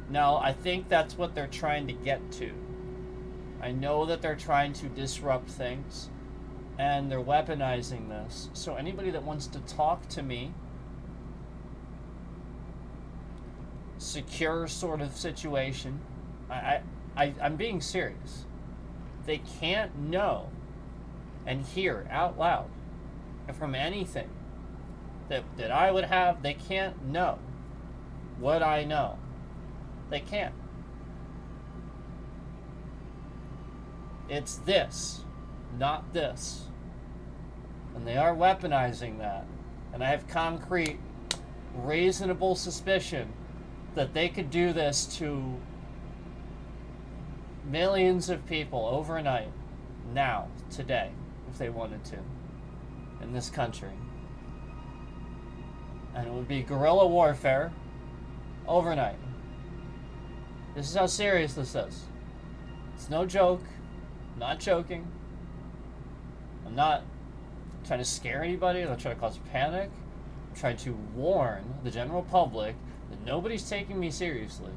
Now, I think that's what they're trying to get to. I know that they're trying to disrupt things. and they're weaponizing this. So anybody that wants to talk to me, secure sort of situation, I'm being serious. They can't know and hear out loud from anything that I would have. They can't know what I know. They can't. It's this, not this. And they are weaponizing that. And I have concrete, reasonable suspicion that they could do this to millions of people overnight, now, today, if they wanted to, in this country. And it would be guerrilla warfare overnight. This is how serious this is. It's no joke. I'm not joking. I'm not trying to scare anybody. I'm not trying to cause panic. I'm trying to warn the general public that nobody's taking me seriously.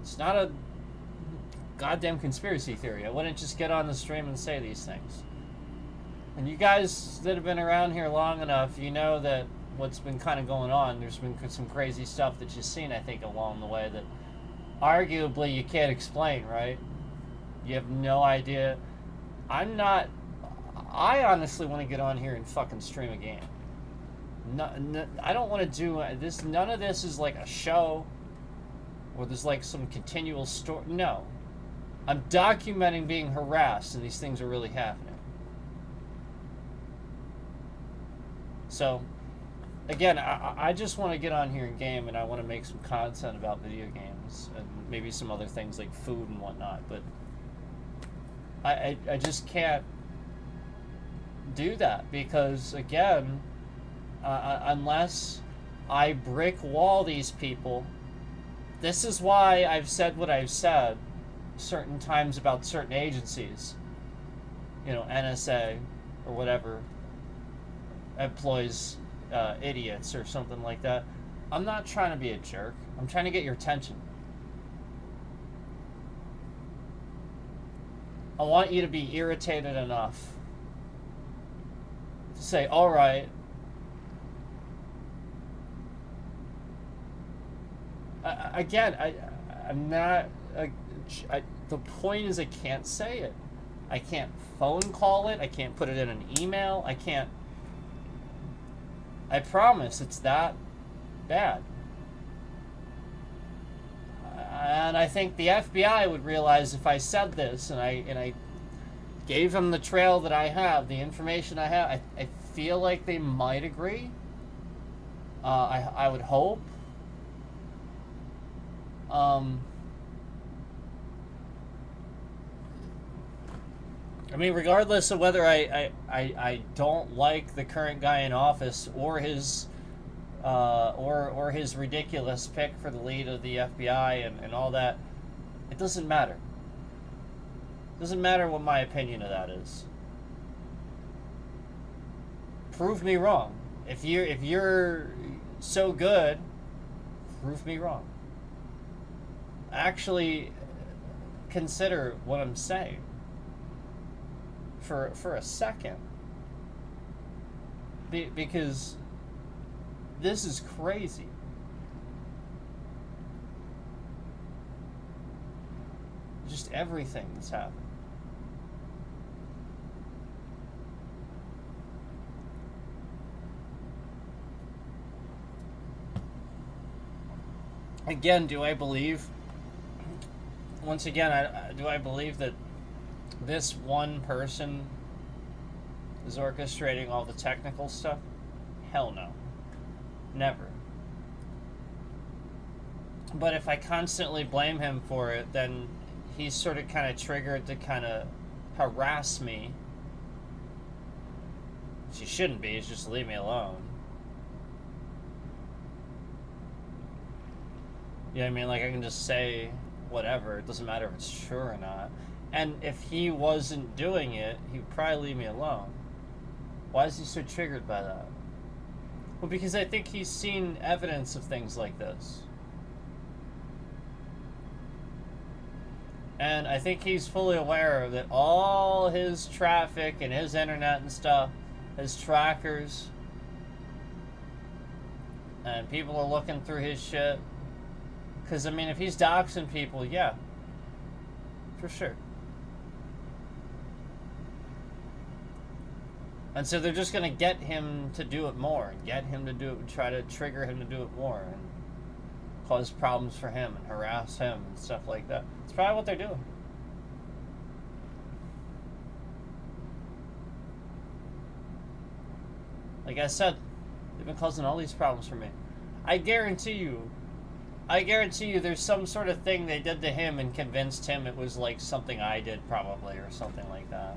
It's not a goddamn conspiracy theory. I wouldn't just get on the stream and say these things. And you guys that have been around here long enough, you know that what's been kind of going on, there's been some crazy stuff that you've seen, I think, along the way that arguably you can't explain, right? You have no idea. I honestly want to get on here and fucking stream a game. I don't want to do this. None of this is like a show or there's like some continual story. No. I'm documenting being harassed and these things are really happening. So, again, I just want to get on here and game, and I want to make some content about video games and maybe some other things like food and whatnot, but I just can't do that because, again, unless I brick wall these people, this is why I've said what I've said certain times about certain agencies, you know, NSA or whatever, employs idiots or something like that. I'm not trying to be a jerk. I'm trying to get your attention. I want you to be irritated enough to say, all right, I'm not, the point is I can't say it. I can't phone call it. I can't put it in an email. I promise it's that bad. And I think the FBI would realize if I said this and I gave them the trail that I have, the information I have, I feel like they might agree. I would hope. I mean, regardless of whether I don't like the current guy in office or his his ridiculous pick for the lead of the FBI and all that, it doesn't matter. It doesn't matter what my opinion of that is. Prove me wrong. If you're so good, prove me wrong. Actually consider what I'm saying for a second, because this is crazy. Just everything that's happened. Again, do I believe? Once again, do I believe that this one person is orchestrating all the technical stuff? Hell no. Never. But if I constantly blame him for it, then he's sort of kind of triggered to kind of harass me. Which he shouldn't be, he's just leave me alone. You know what I mean? Like, I can just say whatever. It doesn't matter if it's true or not. And if he wasn't doing it, he would probably leave me alone. Why is he so triggered by that? Well, because I think he's seen evidence of things like this. And I think he's fully aware that all his traffic and his internet and stuff, his trackers, and people are looking through his shit. Because, I mean, if he's doxing people, yeah, for sure. And so they're just going to get him to do it more, and get him to do it, and try to trigger him to do it more, and cause problems for him, and harass him, and stuff like that. It's probably what they're doing. Like I said, they've been causing all these problems for me. I guarantee you there's some sort of thing they did to him and convinced him it was like something I did probably, or something like that.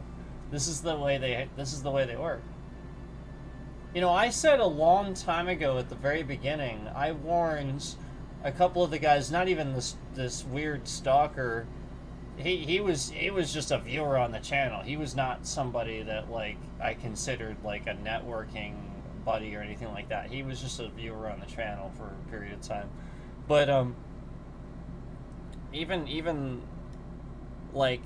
This is the way they work. You know, I said a long time ago at the very beginning, I warned a couple of the guys, not even this weird stalker. He was just a viewer on the channel. He was not somebody that like I considered like a networking buddy or anything like that. He was just a viewer on the channel for a period of time. But even like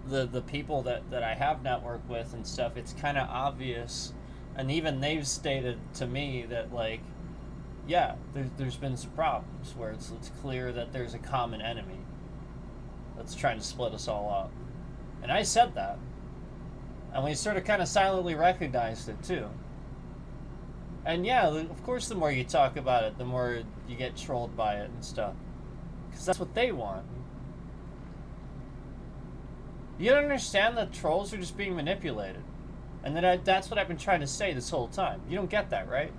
the people that I have networked with and stuff, it's kind of obvious, and even they've stated to me that like, yeah, there's been some problems where it's clear that there's a common enemy that's trying to split us all up. And I said that, and we sort of kind of silently recognized it too. And yeah, of course, the more you talk about it, the more you get trolled by it and stuff, because that's what they want. You don't understand that trolls are just being manipulated. And that's what I've been trying to say this whole time. You don't get that, right?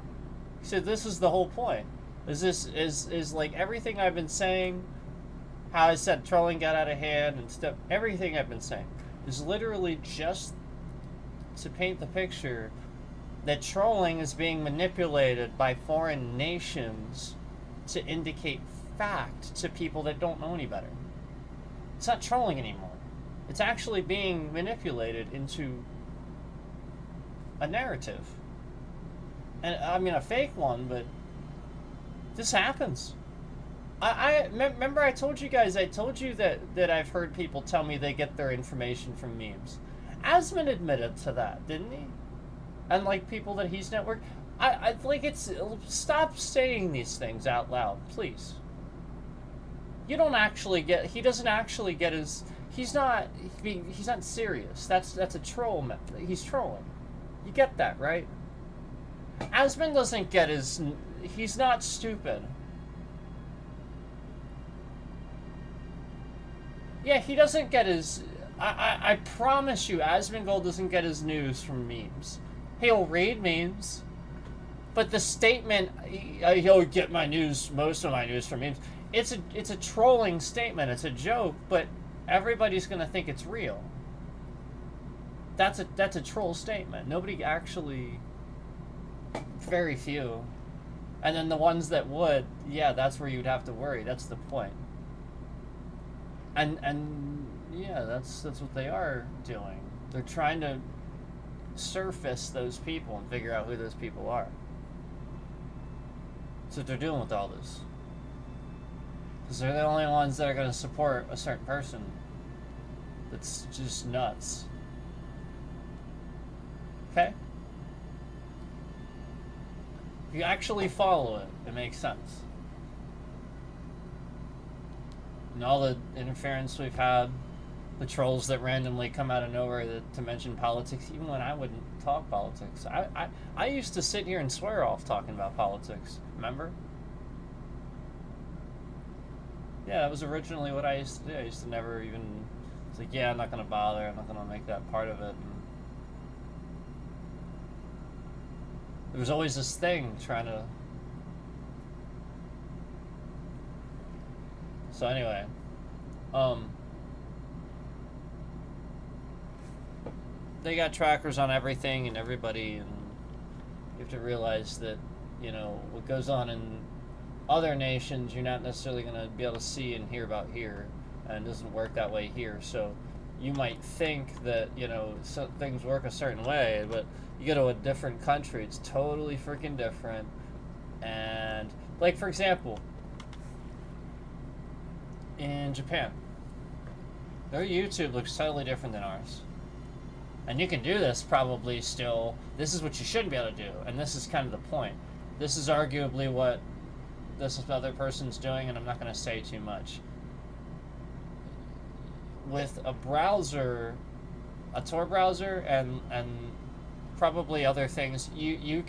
So this is the whole point. Is like everything I've been saying, how I said trolling got out of hand and stuff, everything I've been saying is literally just to paint the picture that trolling is being manipulated by foreign nations to indicate fact to people that don't know any better. It's not trolling anymore. It's actually being manipulated into a narrative. And I mean a fake one, but this happens. I remember I told you guys, that I've heard people tell me they get their information from memes. Asman admitted to that, didn't he? And like people that he's networked. I like it's stop saying these things out loud, please. You don't actually get. He doesn't actually get his. He's not serious. That's a troll. He's trolling. You get that, right? Asman doesn't get his. He's not stupid. Yeah, he doesn't get his. I promise you, Asmongold doesn't get his news from memes. He'll read memes, but the statement, he'll get most of my news from memes. It's a trolling statement. It's a joke, but everybody's gonna think it's real. That's a troll statement. Nobody actually, very few, and then the ones that would, yeah, that's where you'd have to worry. That's the point. And yeah, that's what they are doing. They're trying to surface those people and figure out who those people are. That's what they're doing with all this. Because they're the only ones that are going to support a certain person that's just nuts. Okay? If you actually follow it, it makes sense. And all the interference we've had, the trolls that randomly come out of nowhere to mention politics, even when I wouldn't talk politics. I used to sit here and swear off talking about politics, remember? Yeah, that was originally what I used to do. I used to never even, it's like, yeah, I'm not going to bother, I'm not going to make that part of it. And there was always this thing trying to... So anyway, they got trackers on everything and everybody, and you have to realize that, you know, what goes on in other nations, you're not necessarily going to be able to see and hear about here, and it doesn't work that way here. So you might think that, you know, things work a certain way, but you go to a different country, it's totally freaking different. And, like, for example, in Japan, Their YouTube looks totally different than ours. And you can do this probably still. This is what you shouldn't be able to do. And this is kind of the point. This is arguably what this other person's doing, and I'm not going to say too much. With a browser, a Tor browser, and probably other things, you're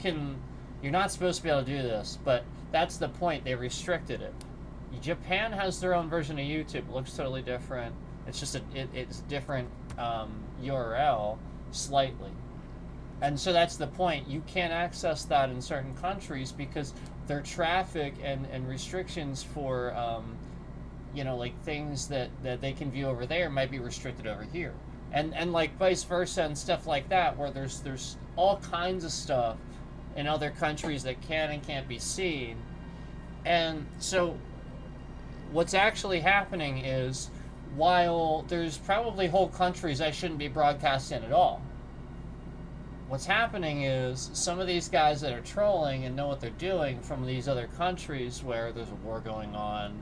not supposed to be able to do this, but that's the point. They restricted it. Japan has their own version of YouTube. It looks totally different. It's just it's different URL slightly, and so that's the point. You can't access that in certain countries because their traffic and restrictions for like things that they can view over there might be restricted over here, and like vice versa and stuff like that, where there's all kinds of stuff in other countries that can and can't be seen. And so what's actually happening is, while there's probably whole countries I shouldn't be broadcasting at all, what's happening is some of these guys that are trolling and know what they're doing from these other countries where there's a war going on,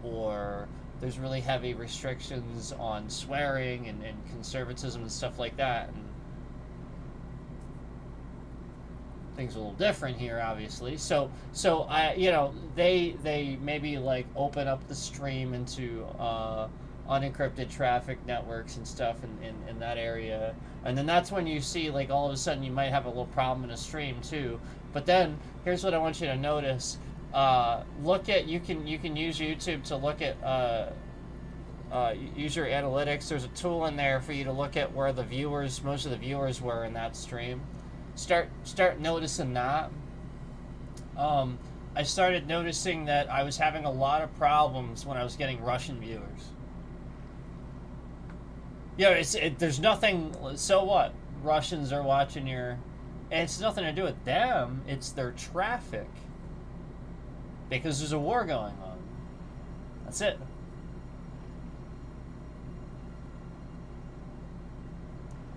or there's really heavy restrictions on swearing and conservatism and stuff like that, and things are a little different here, obviously. So they maybe like open up the stream into unencrypted traffic networks and stuff in that area, and then that's when you see like all of a sudden you might have a little problem in a stream too. But then here's what I want you to notice. Look at you can use YouTube to look at user analytics. There's a tool in there for you to look at where most of the viewers were in that stream. Start noticing that. I started noticing that I was having a lot of problems when I was getting Russian viewers. Yeah, there's nothing. So what? Russians are watching your. And it's nothing to do with them. It's their traffic. Because there's a war going on. That's it.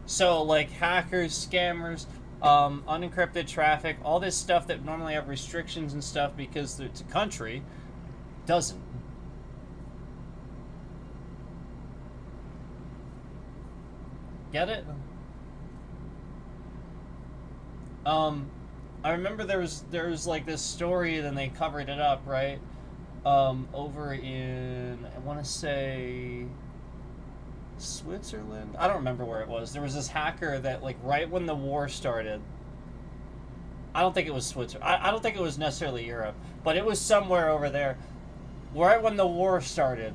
So like hackers, scammers, unencrypted traffic, all this stuff that normally have restrictions and stuff because it's a country, doesn't. Get it? I remember there was like this story, then they covered it up, right? Over in, I want to say Switzerland? I don't remember where it was. There was this hacker that, like, right when the war started, I don't think it was Switzerland. I don't think it was necessarily Europe, but it was somewhere over there. Right when the war started,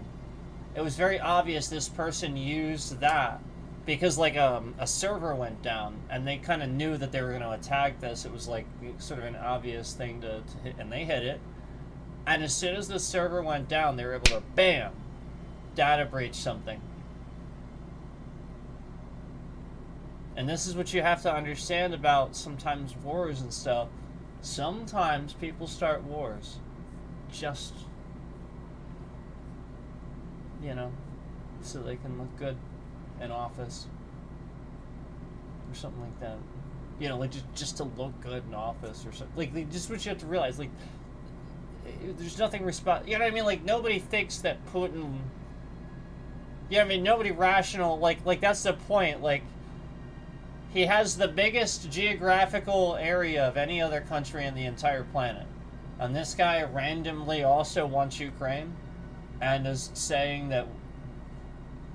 it was very obvious this person used that because, like, a server went down, and they kind of knew that they were going to attack this. It was, like, sort of an obvious thing to hit, and they hit it. And as soon as the server went down, they were able to, bam, data breach something. And this is what you have to understand about sometimes wars and stuff. Sometimes people start wars just, so they can look good in office or something like that. Like just to look good in office or something. Like, just what you have to realize, like, there's nothing you know what I mean? Like, nobody thinks that Putin, nobody rational, like that's the point. Like, he has the biggest geographical area of any other country in the entire planet. And this guy randomly also wants Ukraine and is saying that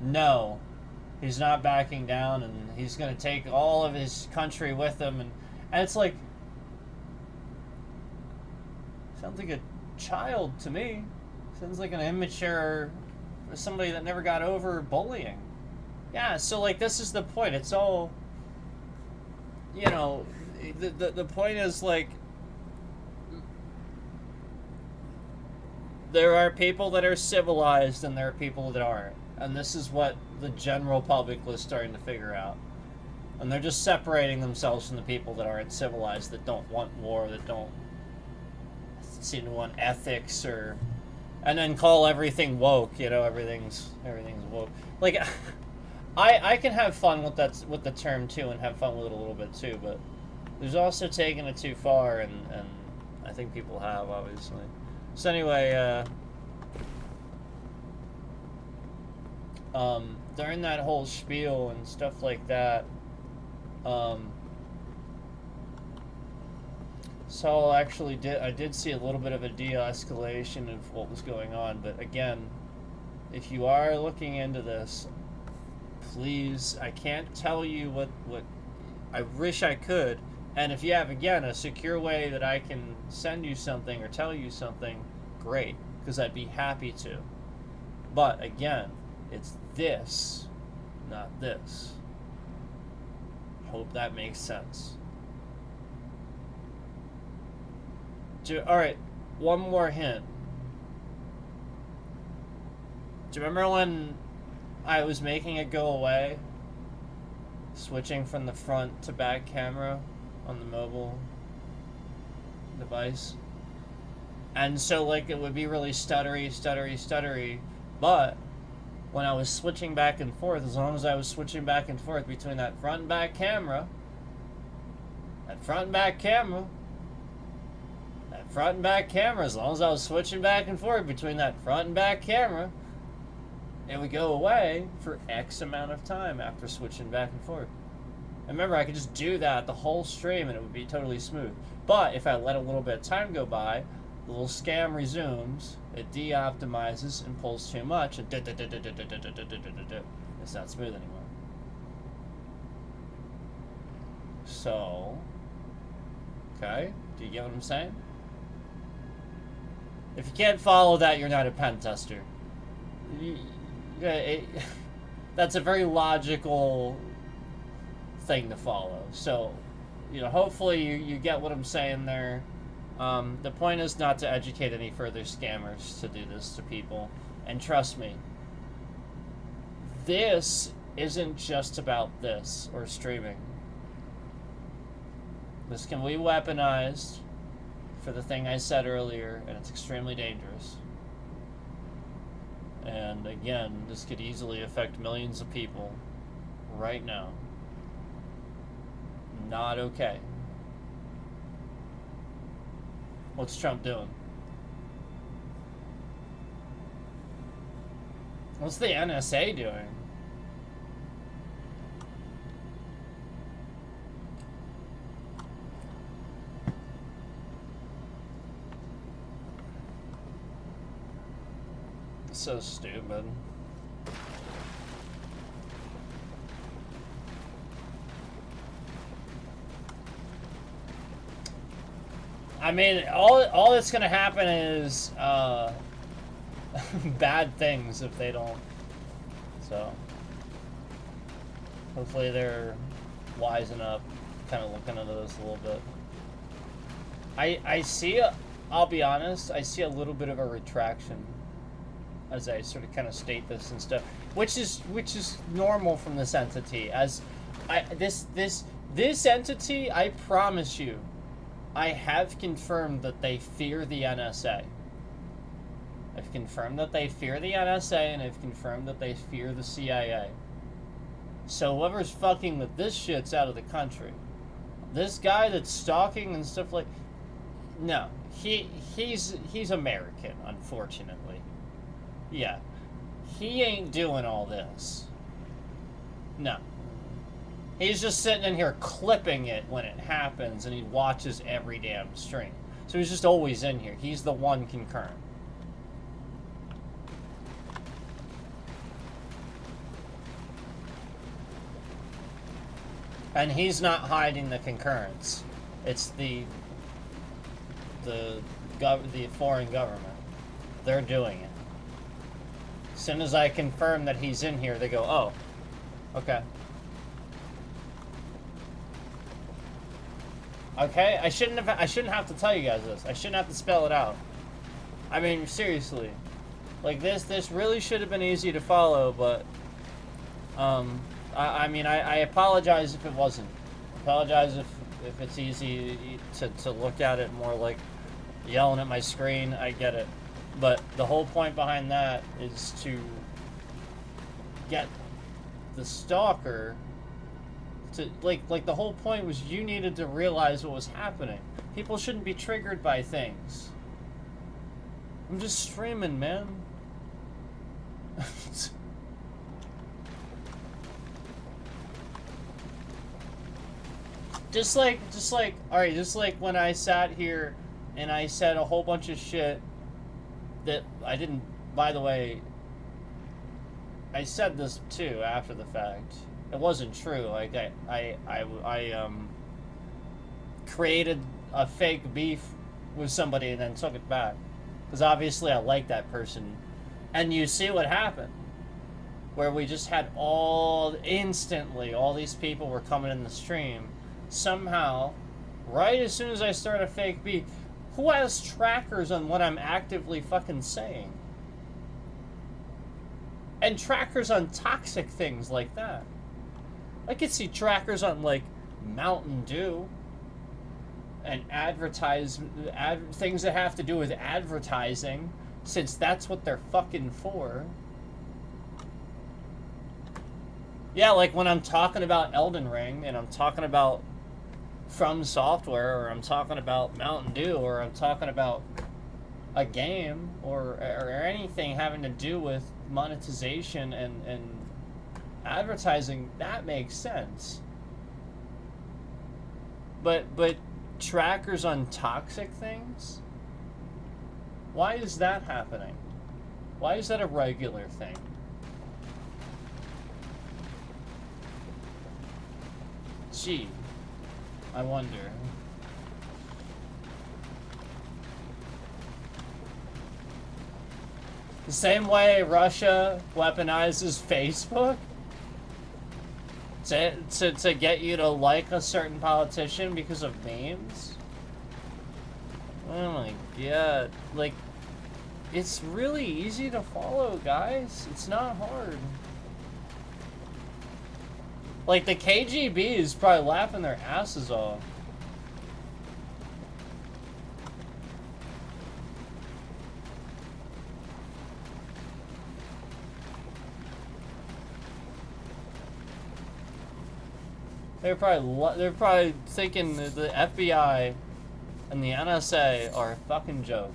no, he's not backing down and he's going to take all of his country with him. And it's like, sounds like a child to me. Sounds like an immature, somebody that never got over bullying. Yeah, so like this is the point. It's all, the point is, like, there are people that are civilized and there are people that aren't. And this is what the general public was starting to figure out. And they're just separating themselves from the people that aren't civilized, that don't want war, that don't seem to want ethics, and then call everything woke. Everything's woke. Like, I can have fun with the term too, and have fun with it a little bit too, but there's also taking it too far, and I think people have, obviously. So anyway, during that whole spiel and stuff like that, so actually I did see a little bit of a de-escalation of what was going on, but again, if you are looking into this, please, I can't tell you what I wish I could, and if you have, again, a secure way that I can send you something or tell you something, great, because I'd be happy to. But again, it's this, not this. Hope that makes sense. Alright, one more hint. Do you remember when I was making it go away? Switching from the front to back camera on the mobile device? And so, like, it would be really stuttery, but when I was switching back and forth, as long as I was switching back and forth between that front and back camera, as long as I was switching back and forth between that front and back camera, it would go away for X amount of time after switching back and forth. And remember, I could just do that the whole stream and it would be totally smooth. But if I let a little bit of time go by, the little scam resumes, it de-optimizes and pulls too much, and it's not smooth anymore. So, okay, do you get what I'm saying? If you can't follow that, you're not a pen tester. That's a very logical thing to follow. So, you know, hopefully you get what I'm saying there. The point is not to educate any further scammers to do this to people. And trust me, this isn't just about this or streaming. This can be weaponized for the thing I said earlier, and it's extremely dangerous. And again, this could easily affect millions of people right now. Not okay. What's Trump doing? What's the NSA doing? So stupid. I mean, all that's gonna happen is bad things if they don't. So hopefully they're wising up, kind of looking into this a little bit. I see. I'll be honest. I see a little bit of a retraction as I sort of kind of state this and stuff, which is normal from this entity. As this entity, I promise you, I have confirmed that they fear the NSA. I've confirmed that they fear the NSA, and I've confirmed that they fear the CIA. So whoever's fucking with this shit's out of the country. This guy that's stalking and stuff like, no, he's American, unfortunately. Yeah, he ain't doing all this. No. He's just sitting in here clipping it when it happens, and he watches every damn stream. So he's just always in here. He's the one concurrent. And he's not hiding the concurrence. It's the foreign government. They're doing it. As soon as I confirm that he's in here, they go, oh, okay. Okay, I shouldn't have to tell you guys this. I shouldn't have to spell it out. I mean, seriously. Like, this really should have been easy to follow, but, I mean, I apologize if it wasn't. I apologize if it's easy to look at it more like yelling at my screen. I get it. But the whole point behind that is to get the stalker to, like the whole point was you needed to realize what was happening. People shouldn't be triggered by things. I'm just streaming, man. just like, alright, just like when I sat here and I said a whole bunch of shit that I didn't, by the way, I said this too after the fact. It wasn't true. Like, I created a fake beef with somebody and then took it back. Because obviously I like that person. And you see what happened. Where we just had instantly, all these people were coming in the stream. Somehow, right as soon as I start a fake beef, who has trackers on what I'm actively fucking saying? And trackers on toxic things like that. I could see trackers on, like, Mountain Dew. And things that have to do with advertising, since that's what they're fucking for. Yeah, like when I'm talking about Elden Ring, and I'm talking about From Software, or I'm talking about Mountain Dew, or I'm talking about a game, or anything having to do with monetization and advertising, that makes sense. But trackers on toxic things? Why is that happening? Why is that a regular thing? Gee, I wonder. The same way Russia weaponizes Facebook to get you to like a certain politician because of memes? Oh my god. Like, it's really easy to follow, guys. It's not hard. Like, the KGB is probably laughing their asses off. They're probably thinking that the FBI and the NSA are a fucking joke.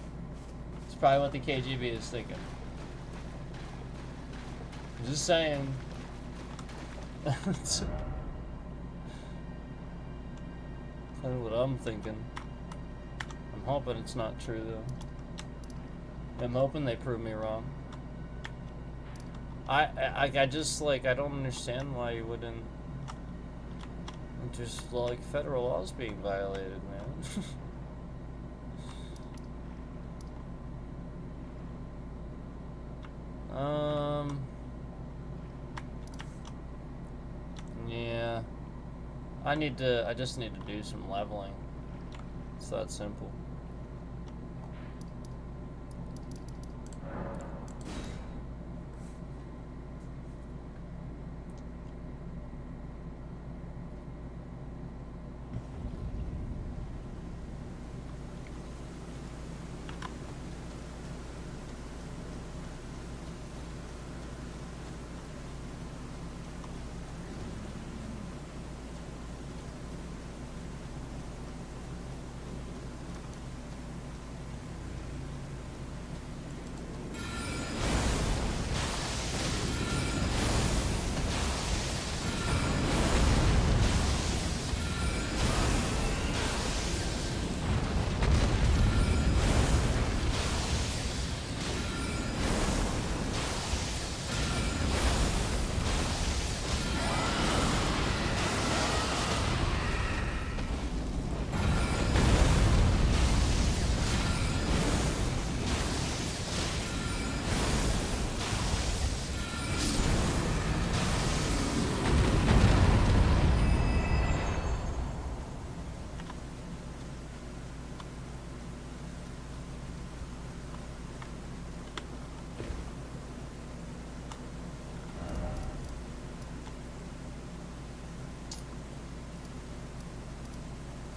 It's probably what the KGB is thinking. I'm just saying. That's what I'm thinking. I'm hoping it's not true though. I'm hoping they prove me wrong. I just, like, I don't understand why you wouldn't. Just, like, federal laws being violated, man. Yeah. I just need to do some leveling. It's that simple.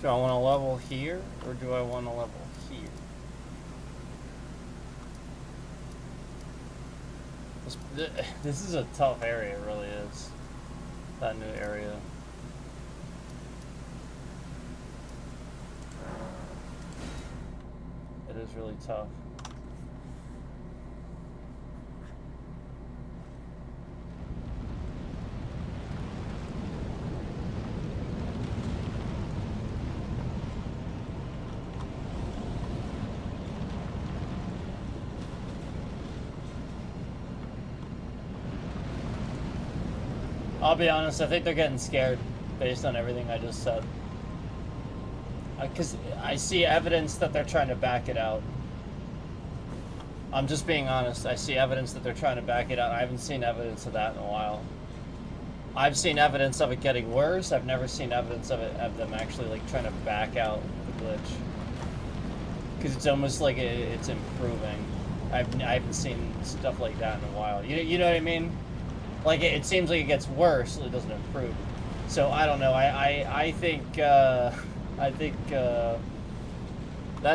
Do I want to level here, or do I want to level here? This is a tough area, it really is. That new area. It is really tough. I'll be honest, I think they're getting scared based on everything I just said. Because I see evidence that they're trying to back it out. I'm just being honest. I see evidence that they're trying to back it out. I haven't seen evidence of that in a while. I've seen evidence of it getting worse. I've never seen evidence of them actually like trying to back out the glitch. Because it's almost like it's improving. I haven't seen stuff like that in a while. You know what I mean? Like it seems like it gets worse. It doesn't improve. So I don't know. I think that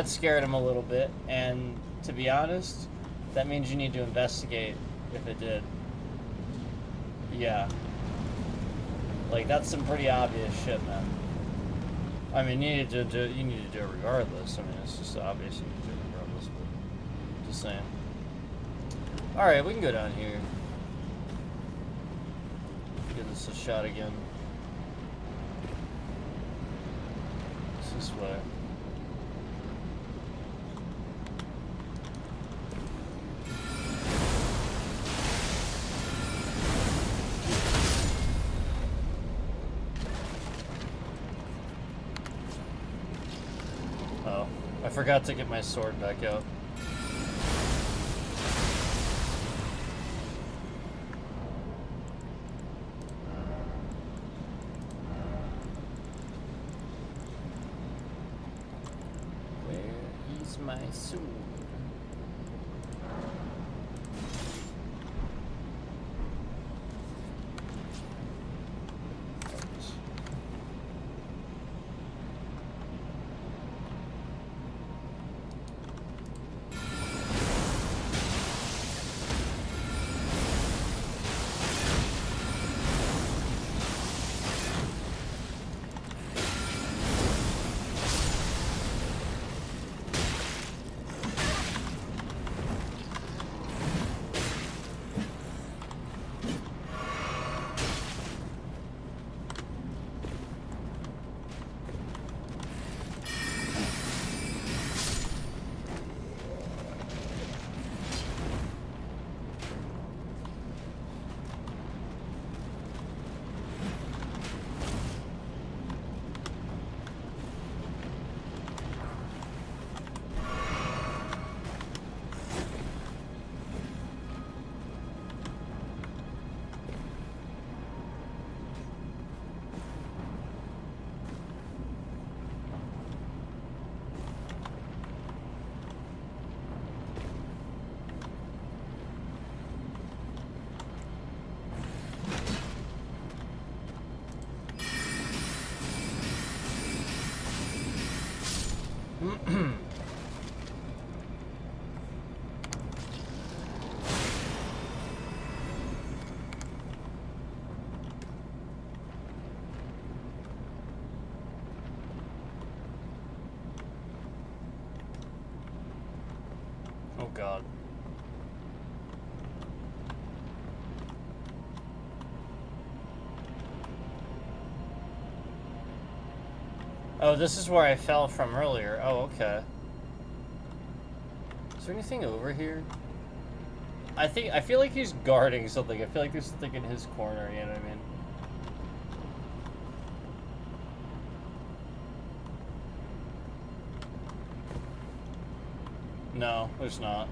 scared him a little bit. And to be honest, that means you need to investigate if it did. Yeah. Like that's some pretty obvious shit, man. I mean, you need to do it regardless. I mean, it's just obvious you need to do it regardless. But just saying. All right, we can go down here. Give this a shot again. It's this way. Oh, I forgot to get my sword back out. My sword. Oh God. Oh, this is where I fell from earlier. Oh, okay. Is there anything over here? I feel like he's guarding something. I feel like there's something in his corner, you know what I mean? No, there's not.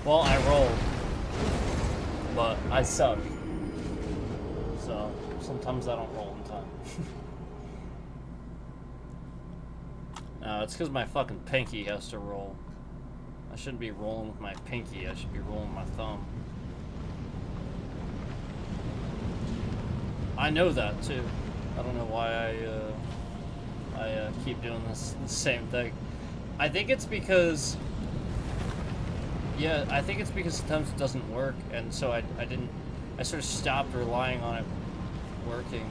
Well, I rolled, but I suck. Sometimes I don't roll in time. No, it's because my fucking pinky has to roll. I shouldn't be rolling with my pinky, I should be rolling my thumb. I know that too. I don't know why I keep doing the same thing. I think it's because... Yeah, I think it's because sometimes it doesn't work, and so I sort of stopped relying on it working.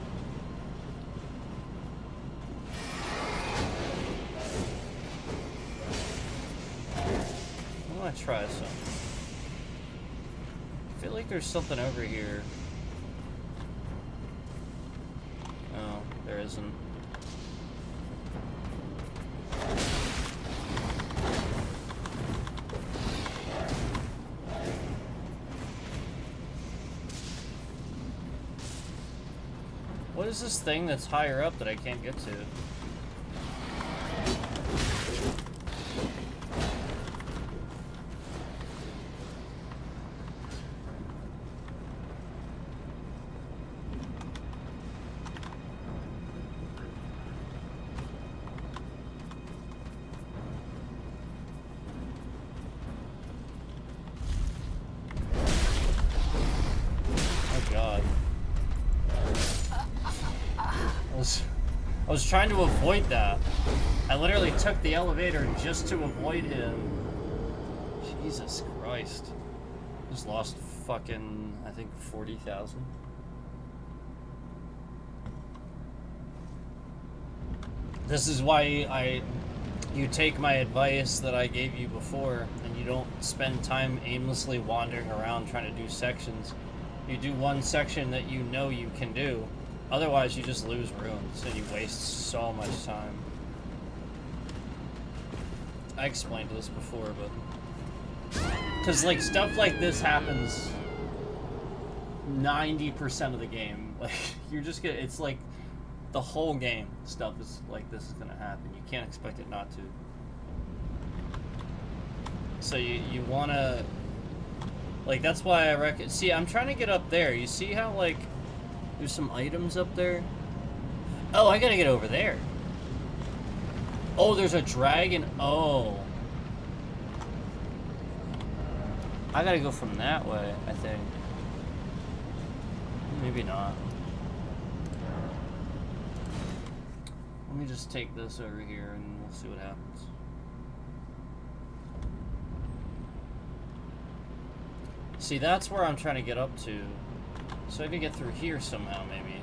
I'm gonna try some. I feel like there's something over here. Oh, there isn't. What is this thing that's higher up that I can't get to? I was trying to avoid that. I literally took the elevator just to avoid him. Jesus Christ. Just lost fucking, I think, 40,000. This is why you take my advice that I gave you before, and you don't spend time aimlessly wandering around trying to do sections. You do one section that you know you can do. Otherwise, you just lose runes, and you waste so much time. I explained this before, but... Because, like, stuff like this happens 90% of the game. Like, you're just gonna... It's like, the whole game stuff is like this is gonna happen. You can't expect it not to. So you wanna... Like, that's why I reckon... See, I'm trying to get up there. You see how, like... There's some items up there. Oh, I gotta get over there. Oh, there's a dragon. Oh. I gotta go from that way, I think. Maybe not. Let me just take this over here and we'll see what happens. See, that's where I'm trying to get up to. So I could get through here somehow, maybe.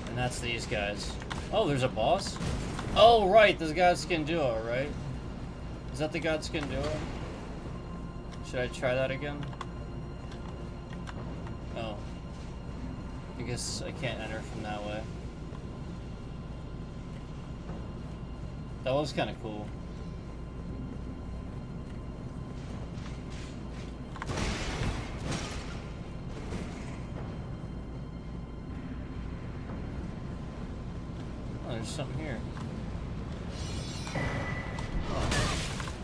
And that's these guys. Oh, there's a boss? Oh, right, this Godskin Duo, right? Is that the Godskin Duo? Should I try that again? Oh. I guess I can't enter from that way. That was kind of cool. There's something here.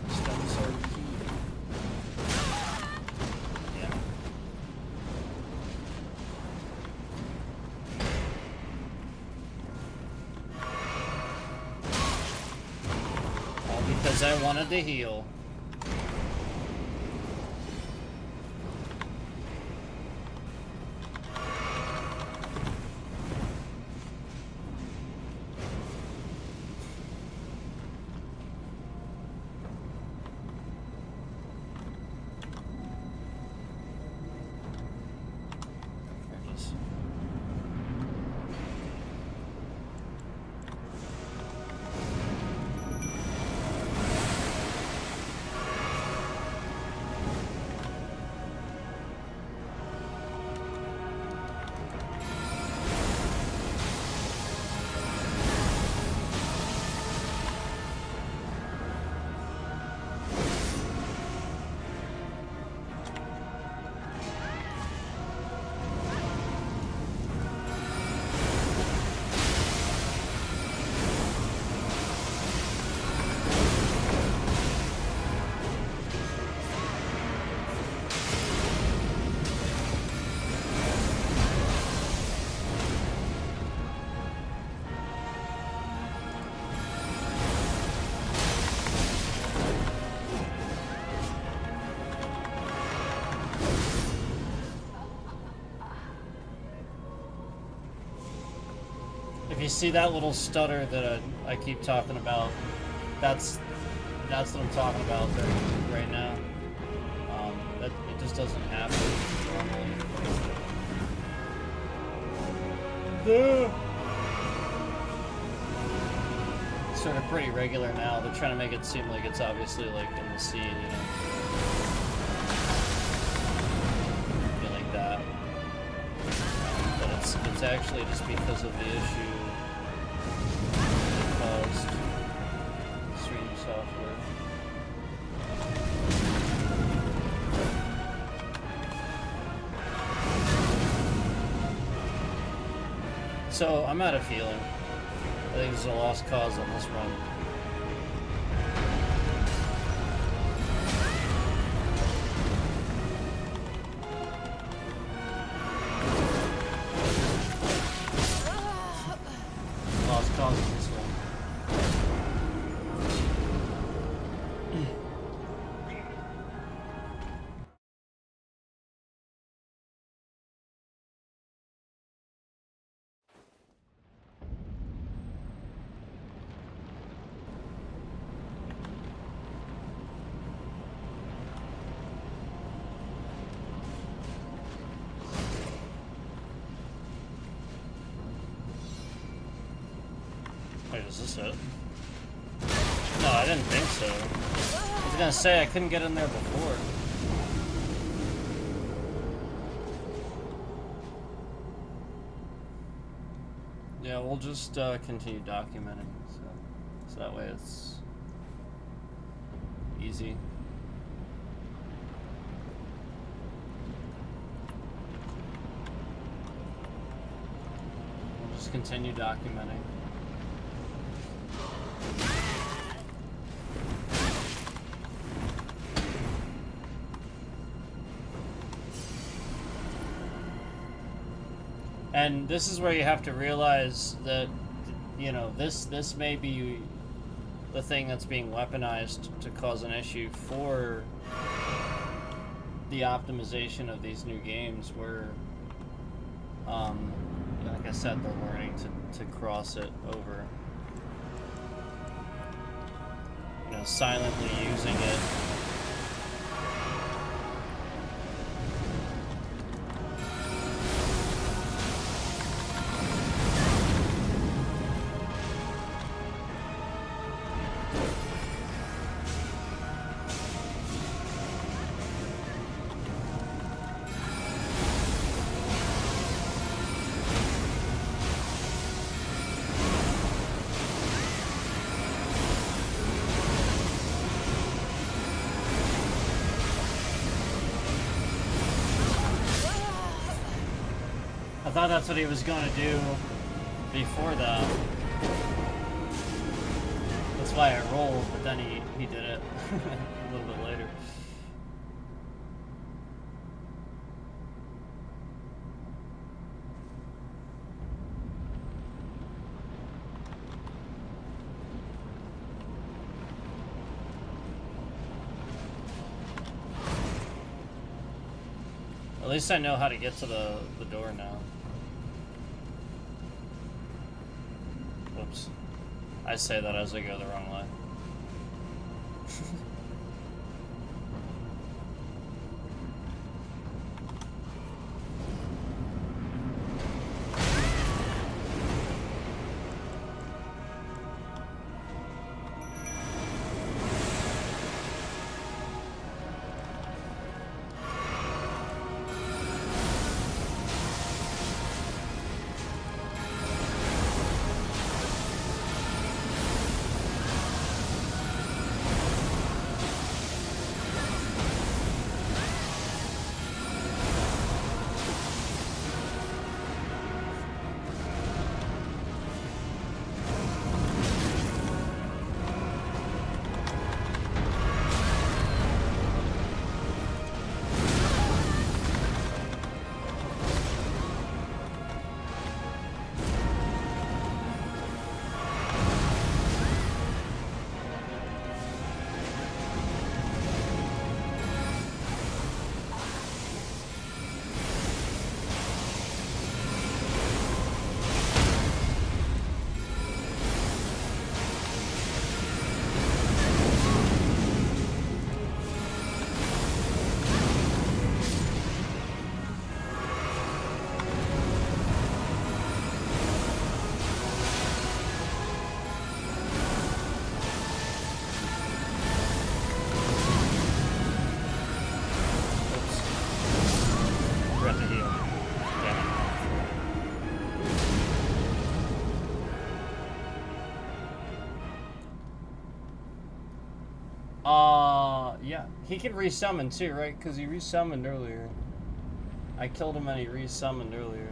Stone sword key. Yeah. All because I wanted to heal. If you see that little stutter that I keep talking about, that's what I'm talking about right now. That it just doesn't happen normally. It's sort of pretty regular now. They're trying to make it seem like it's obviously like in the scene, you know. Feel like that. But it's actually just because of the issue it caused stream software. So I'm out of feeling. I think there's a lost cause on this run. Lost cause on this one. Wait, is this it? No, I didn't think so. I was gonna say I couldn't get in there before. Yeah, we'll just continue documenting, so that way it's easy. We'll just continue documenting. And this is where you have to realize that, you know, this may be the thing that's being weaponized to cause an issue for the optimization of these new games where, like I said, they're learning to cross it over. You know, silently using it. I thought that's what he was going to do before that. That's why I rolled, but then he did it a little bit later. At least I know how to get to the door now. Whoops. I say that as I go the wrong way. He can resummon too, right? Because he resummoned earlier. I killed him and he resummoned earlier.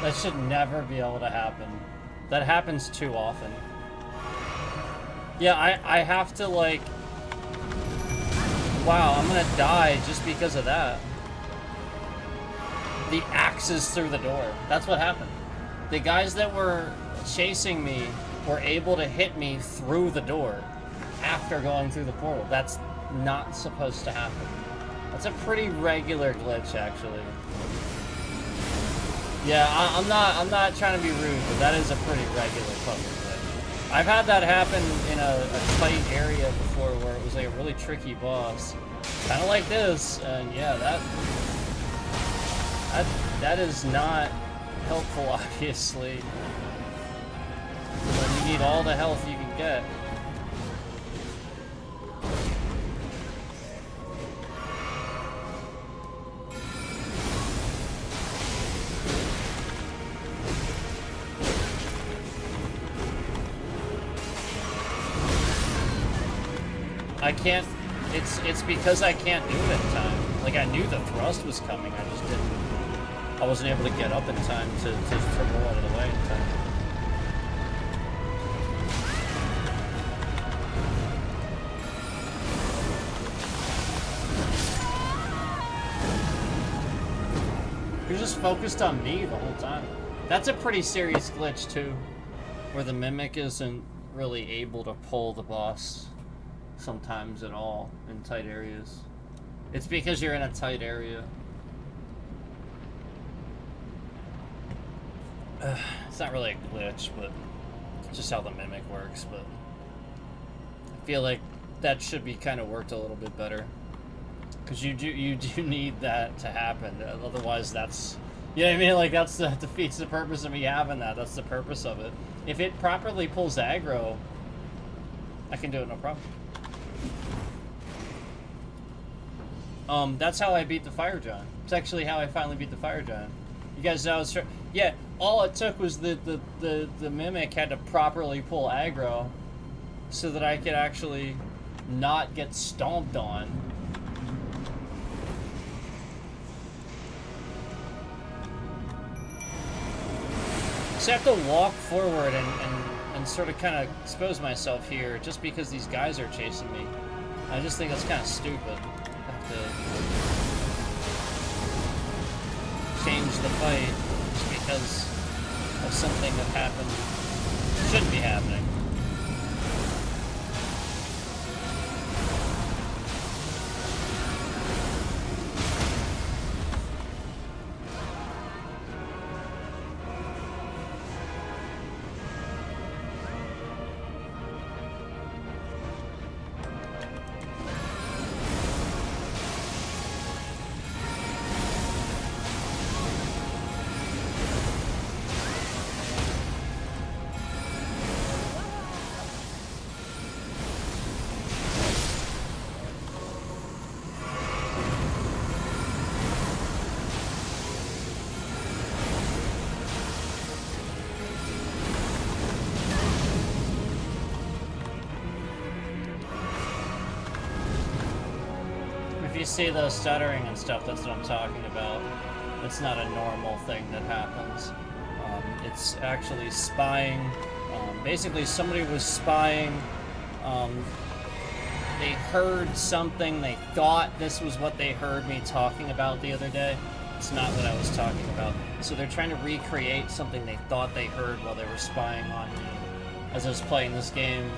That should never be able to happen. That happens too often. Yeah, I have to like... Wow, I'm gonna die just because of that. The axes through the door. That's what happened. The guys that were chasing me were able to hit me through the door after going through the portal. That's not supposed to happen. That's a pretty regular glitch, actually. Yeah, I'm not trying to be rude, but that is a pretty regular puzzle glitch. I've had that happen in a tight area before where it was like a really tricky boss. Kind of like this, and yeah, that is not helpful, obviously. When you need all the health you can get. I can't, it's because I can't do it in time. Like, I knew the thrust was coming, I just didn't, I wasn't able to get up in time to roll out of the way in time. just focused on me the whole time. That's a pretty serious glitch too, where the mimic isn't really able to pull the boss sometimes at all in tight areas. It's because you're in a tight area. It's not really a glitch, but it's just how the mimic works. But I feel like that should be kind of worked a little bit better, because you do need that to happen. Otherwise, that's, you know what I mean? Like, that's defeats the purpose of me having that. That's the purpose of it. If it properly pulls aggro, I can do it no problem. That's how I beat the Fire Giant. It's actually how I finally beat the Fire Giant. You guys know, yeah, all it took was the mimic had to properly pull aggro so that I could actually not get stomped on. So I have to walk forward and sort of kind of expose myself here just because these guys are chasing me. I just think that's kind of stupid. I have to change the fight just because of something that happened, shouldn't be happening. See the stuttering and stuff, that's what I'm talking about. It's not a normal thing that happens. It's actually spying. Basically, somebody was spying. They heard something. They thought this was what they heard me talking about the other day. It's not what I was talking about. So they're trying to recreate something they thought they heard while they were spying on me as I was playing this game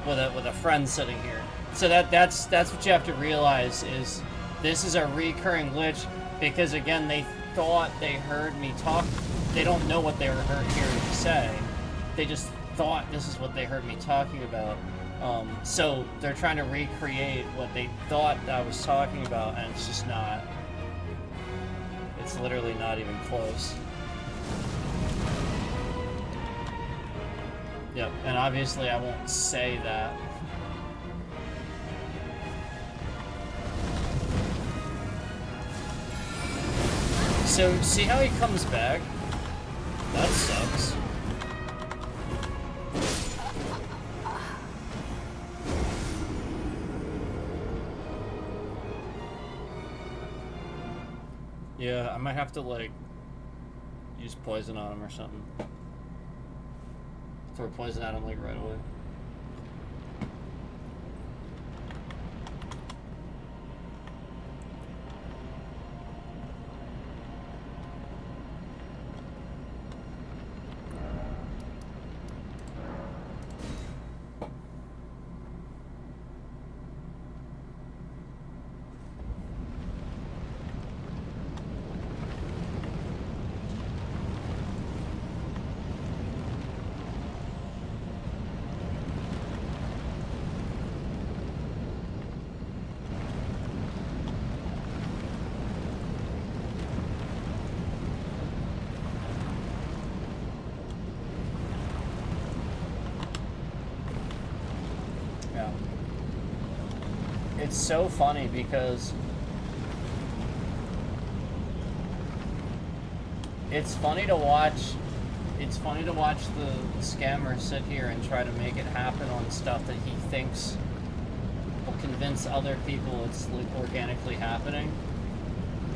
with a friend sitting here. So that's what you have to realize, is this is a recurring glitch, because again, they thought they heard me talk. They don't know what they were hearing me say. They just thought this is what they heard me talking about. So they're trying to recreate what they thought I was talking about, and it's just not. It's literally not even close. Yep, and obviously I won't say that. So, see how he comes back? That sucks. Yeah, I might have to, like, use poison on him or something. Throw poison at him, like, right away. It's so funny because it's funny to watch the scammer sit here and try to make it happen on stuff that he thinks will convince other people it's like organically happening,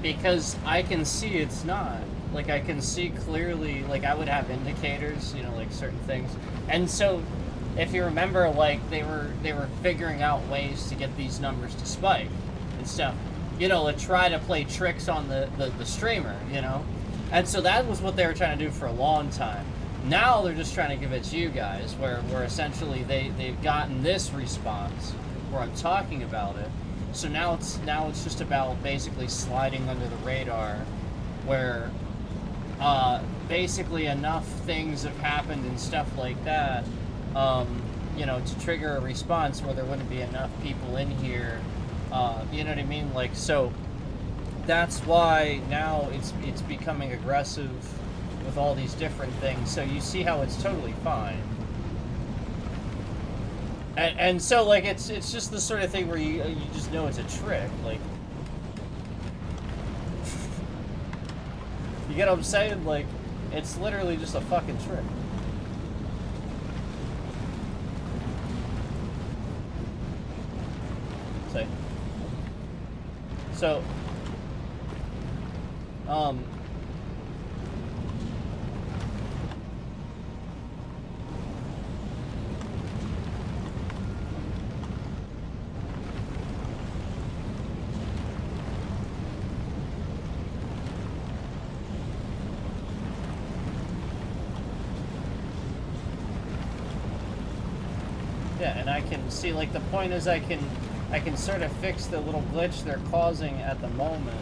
because I can see it's not. Like, I can see clearly, like, I would have indicators, you know, like certain things. And so if you remember, like, they were figuring out ways to get these numbers to spike and stuff. you know, to try to play tricks on the streamer, you know? And so that was what they were trying to do for a long time. Now they're just trying to give it to you guys, where essentially they've gotten this response where I'm talking about it. So now it's just about basically sliding under the radar, where basically enough things have happened and stuff like that, you know, to trigger a response where there wouldn't be enough people in here. You know what I mean? Like, so that's why now it's becoming aggressive with all these different things. So you see how it's totally fine. And so, like, it's just the sort of thing where you just know it's a trick. Like, you get what I'm saying? Like, it's literally just a fucking trick. Say. So, yeah, and I can see, like, the point is I can sort of fix the little glitch they're causing at the moment.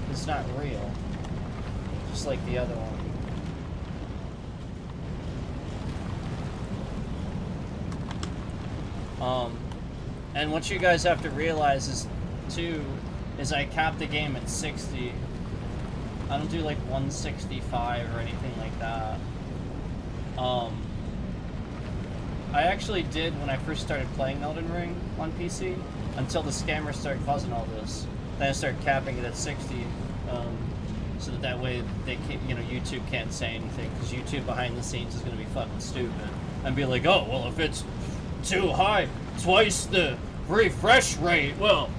It's not real. Just like the other one. And what you guys have to realize is, too, is I cap the game at 60. I don't do, like, 165 or anything like that. I actually did when I first started playing Elden Ring on PC, until the scammers started causing all this. Then I started capping it at 60, so that way they can't, you know, YouTube can't say anything, because YouTube behind the scenes is going to be fucking stupid and be like, oh, well, if it's too high, twice the refresh rate, well,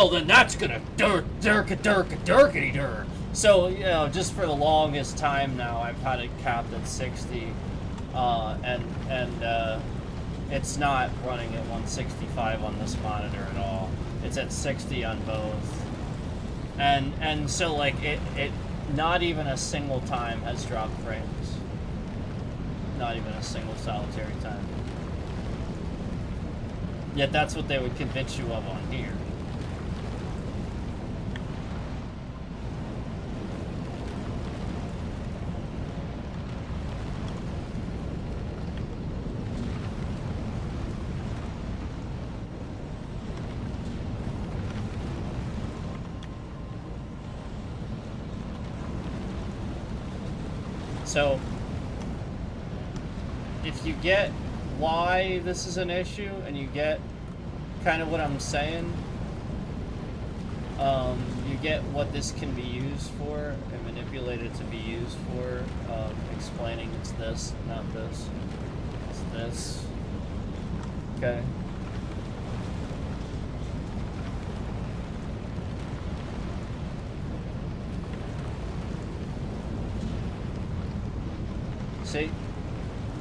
then that's gonna dirkity dur. So, you know, just for the longest time now, I've had it capped at 60, and it's not running at 165 on this monitor at all. It's at 60 on both. And so, like, it not even a single time has dropped frames. Not even a single solitary time. Yet that's what they would convince you of on here. So, if you get why this is an issue, and you get kind of what I'm saying, you get what this can be used for, and manipulated to be used for, explaining it's this, not this, it's this, okay?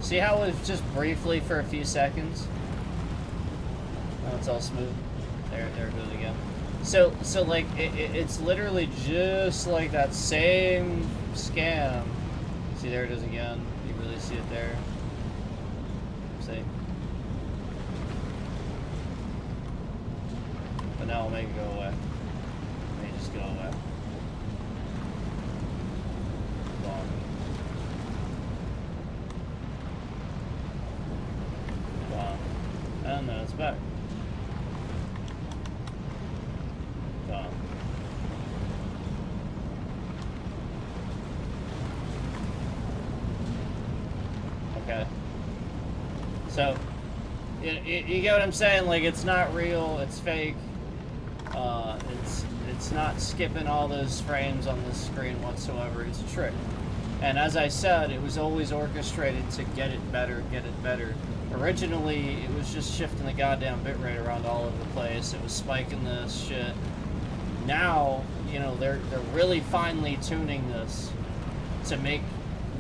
See how it was just briefly for a few seconds? Now it's all smooth. There it goes again. So like, it's literally just like that same scam. See, there it is again. You really see it there? See? But now I'll make it go away. May just go away. Long. And then it's back. Gone. Okay. So, you get what I'm saying? Like, it's not real, it's fake. It's not skipping all those frames on this screen whatsoever. It's a trick. And as I said, it was always orchestrated to get it better, Originally, it was just shifting the goddamn bitrate around all over the place. It was spiking this shit. Now, you know, they're really finely tuning this to make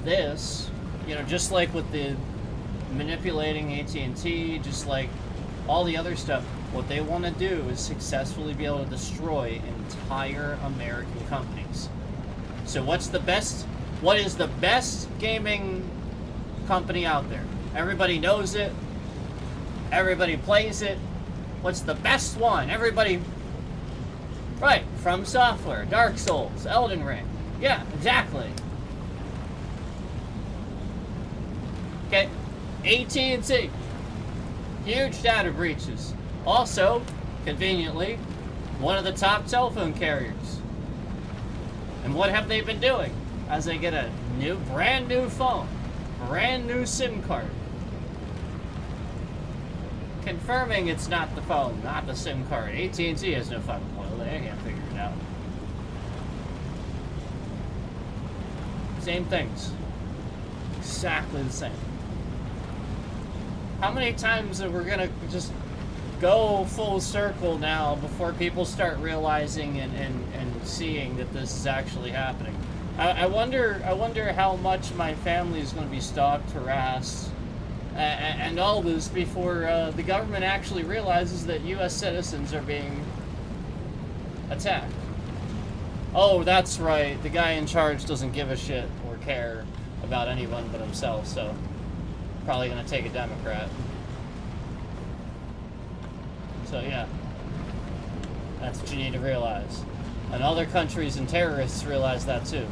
this, you know, just like with the manipulating AT&T, just like all the other stuff, What they want to do is successfully be able to destroy entire American companies. So what is the best gaming company out there? Everybody knows it. Everybody plays it. What's the best one? Everybody... Right, From Software, Dark Souls, Elden Ring. Yeah, exactly. Okay, AT&T. Huge data breaches. Also, conveniently, one of the top telephone carriers. And what have they been doing? As they get a brand new phone, brand new SIM card, confirming it's not the phone, not the SIM card. AT&T has no fucking clue. They can't figure it out. Same things. Exactly the same. How many times are we gonna just go full circle now before people start realizing and seeing that this is actually happening? I wonder how much my family is going to be stalked, harassed, and all this before the government actually realizes that U.S. citizens are being attacked. Oh, that's right. The guy in charge doesn't give a shit or care about anyone but himself, so probably going to take a Democrat. So yeah, that's what you need to realize. And other countries and terrorists realize that too.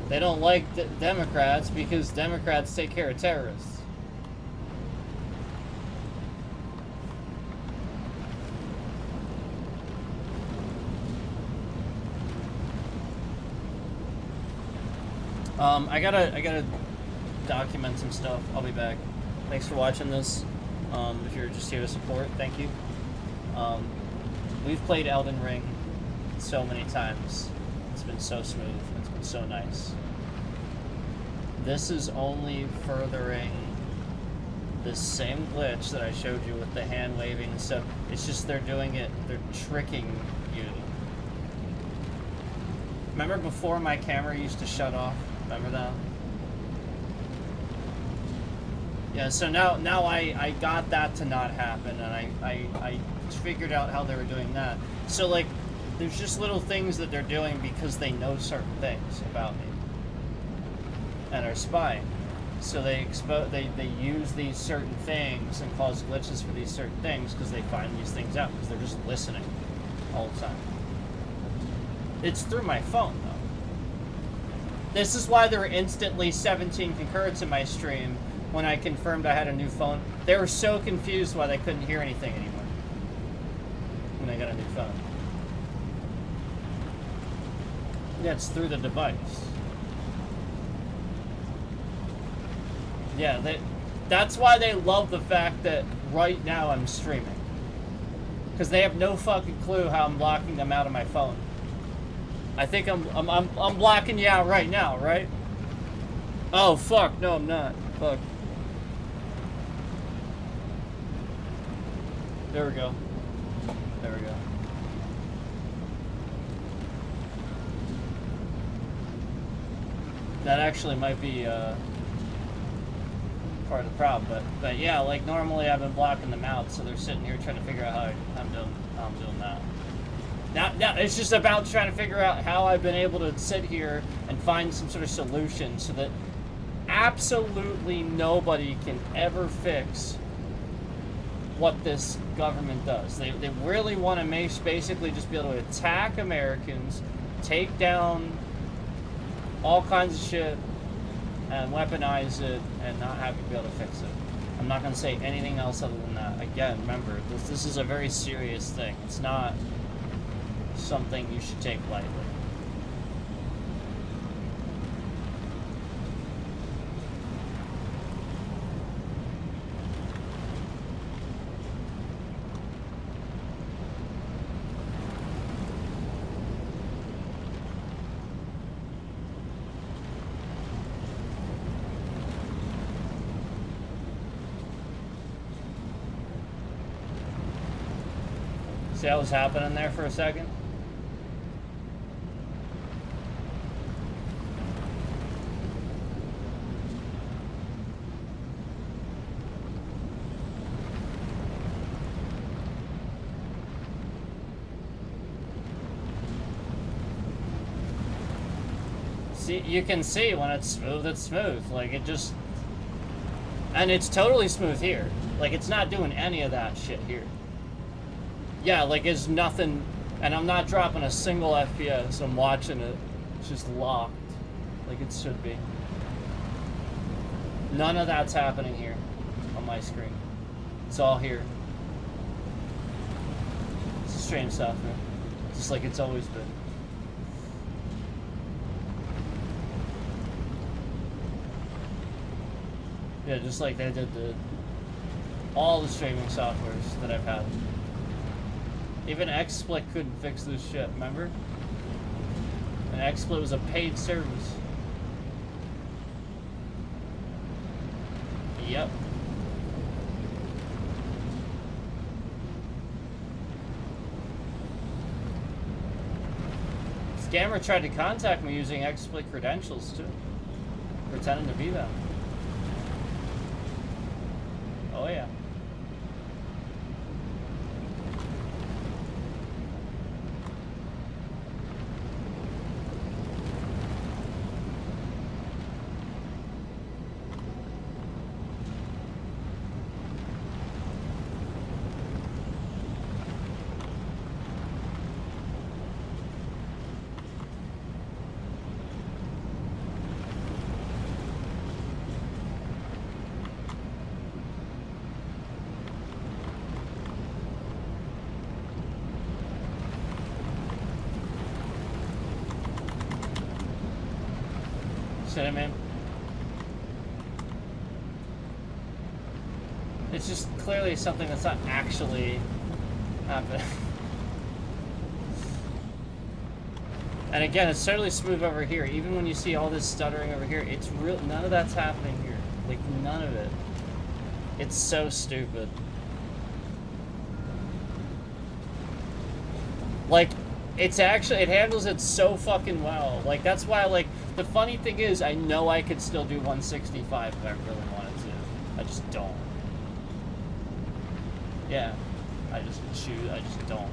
They don't like Democrats because Democrats take care of terrorists. I gotta document some stuff. I'll be back. Thanks for watching this. If you're just here to support, thank you. We've played Elden Ring so many times. It's been so smooth. It's been so nice. This is only furthering this same glitch that I showed you with the hand waving and stuff. It's just they're doing it, they're tricking you. Remember before my camera used to shut off? Remember that? Yeah, so now I got that to not happen, and I figured out how they were doing that. So, like, there's just little things that they're doing because they know certain things about me and are spying. So they use these certain things and cause glitches for these certain things because they find these things out because they're just listening all the time. It's through my phone, though. This is why there were instantly 17 concurrents in my stream when I confirmed I had a new phone. They were so confused why they couldn't hear anything anymore when I got a new phone. Yeah, it's through the device. Yeah, that's why they love the fact that right now I'm streaming. Because they have no fucking clue how I'm blocking them out of my phone. I think I'm blocking you out right now, right? Oh fuck, no I'm not. Fuck. There we go. There we go. That actually might be part of the problem, but yeah, like normally I've been blocking them out, so they're sitting here trying to figure out how I'm doing that. Now it's just about trying to figure out how I've been able to sit here and find some sort of solution so that absolutely nobody can ever fix what this government does. They really want to basically just be able to attack Americans, take down all kinds of shit, and weaponize it, and not have you be able to fix it. I'm not going to say anything else other than that. Again, remember, this is a very serious thing. It's not something you should take lightly. See what was happening there for a second? See, you can see when it's smooth. Like, it just... And it's totally smooth here. Like, it's not doing any of that shit here. Yeah, like, it's nothing... And I'm not dropping a single FPS. I'm watching it. It's just locked. Like it should be. None of that's happening here on my screen. It's all here. It's a strange software. Just like it's always been. Yeah, just like they did all the streaming softwares that I've had. Even XSplit couldn't fix this shit, remember? And XSplit was a paid service. Yep. Scammer tried to contact me using XSplit credentials too. Pretending to be them. Oh yeah. Man. It's just clearly something that's not actually happening. And again, it's totally smooth over here. Even when you see all this stuttering over here, it's real. None of that's happening here. Like none of it. It's so stupid. Like, it's actually, it handles it so fucking well. Like, that's why, like, the funny thing is, I know I could still do 165 if I really wanted to. I just don't. Yeah. I just don't.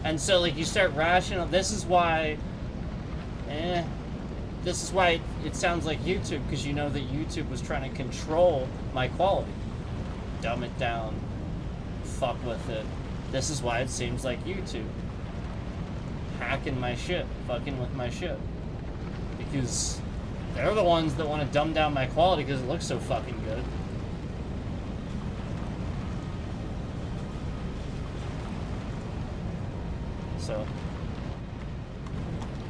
And so, like, you start rational. This is why it sounds like YouTube, because you know that YouTube was trying to control my quality. Dumb it down. Fuck with it. This is why it seems like YouTube. Hacking my shit. Fucking with my shit. Because they're the ones that want to dumb down my quality because it looks so fucking good. So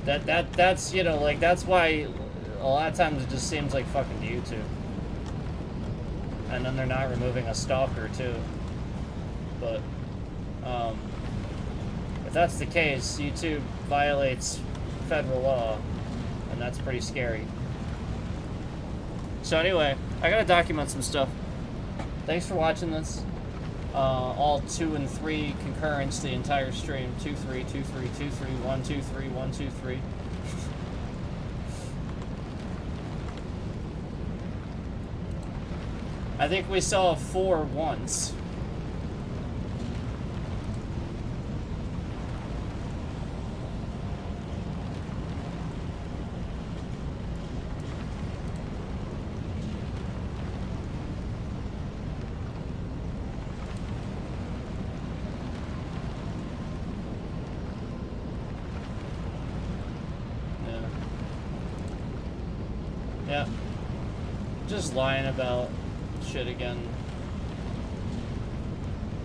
that's, you know, like, that's why a lot of times it just seems like fucking YouTube. And then they're not removing a stalker too. But if that's the case, YouTube violates federal law, and that's pretty scary. So anyway, I gotta document some stuff. Thanks for watching this. All 2 and 3 concurrence the entire stream. 2, 3, 2, 3, 2, 3, 1, 2, 3, 1, 2, 3. I think we saw a 4 once. Yeah. Just lying about shit again.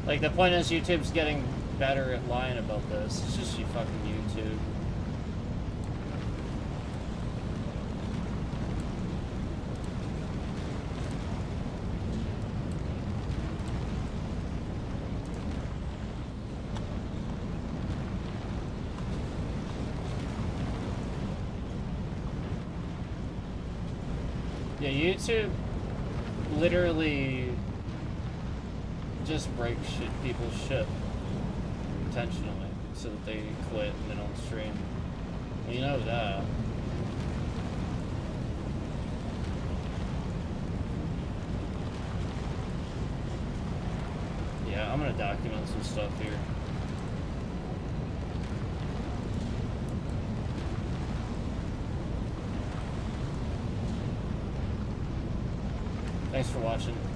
Like, the point is YouTube's getting better at lying about this. It's just you fucking YouTube. Yeah, YouTube literally just breaks people's shit intentionally so that they quit and they don't stream. Well, you know that. Yeah, I'm gonna document some stuff here. Thanks for watching.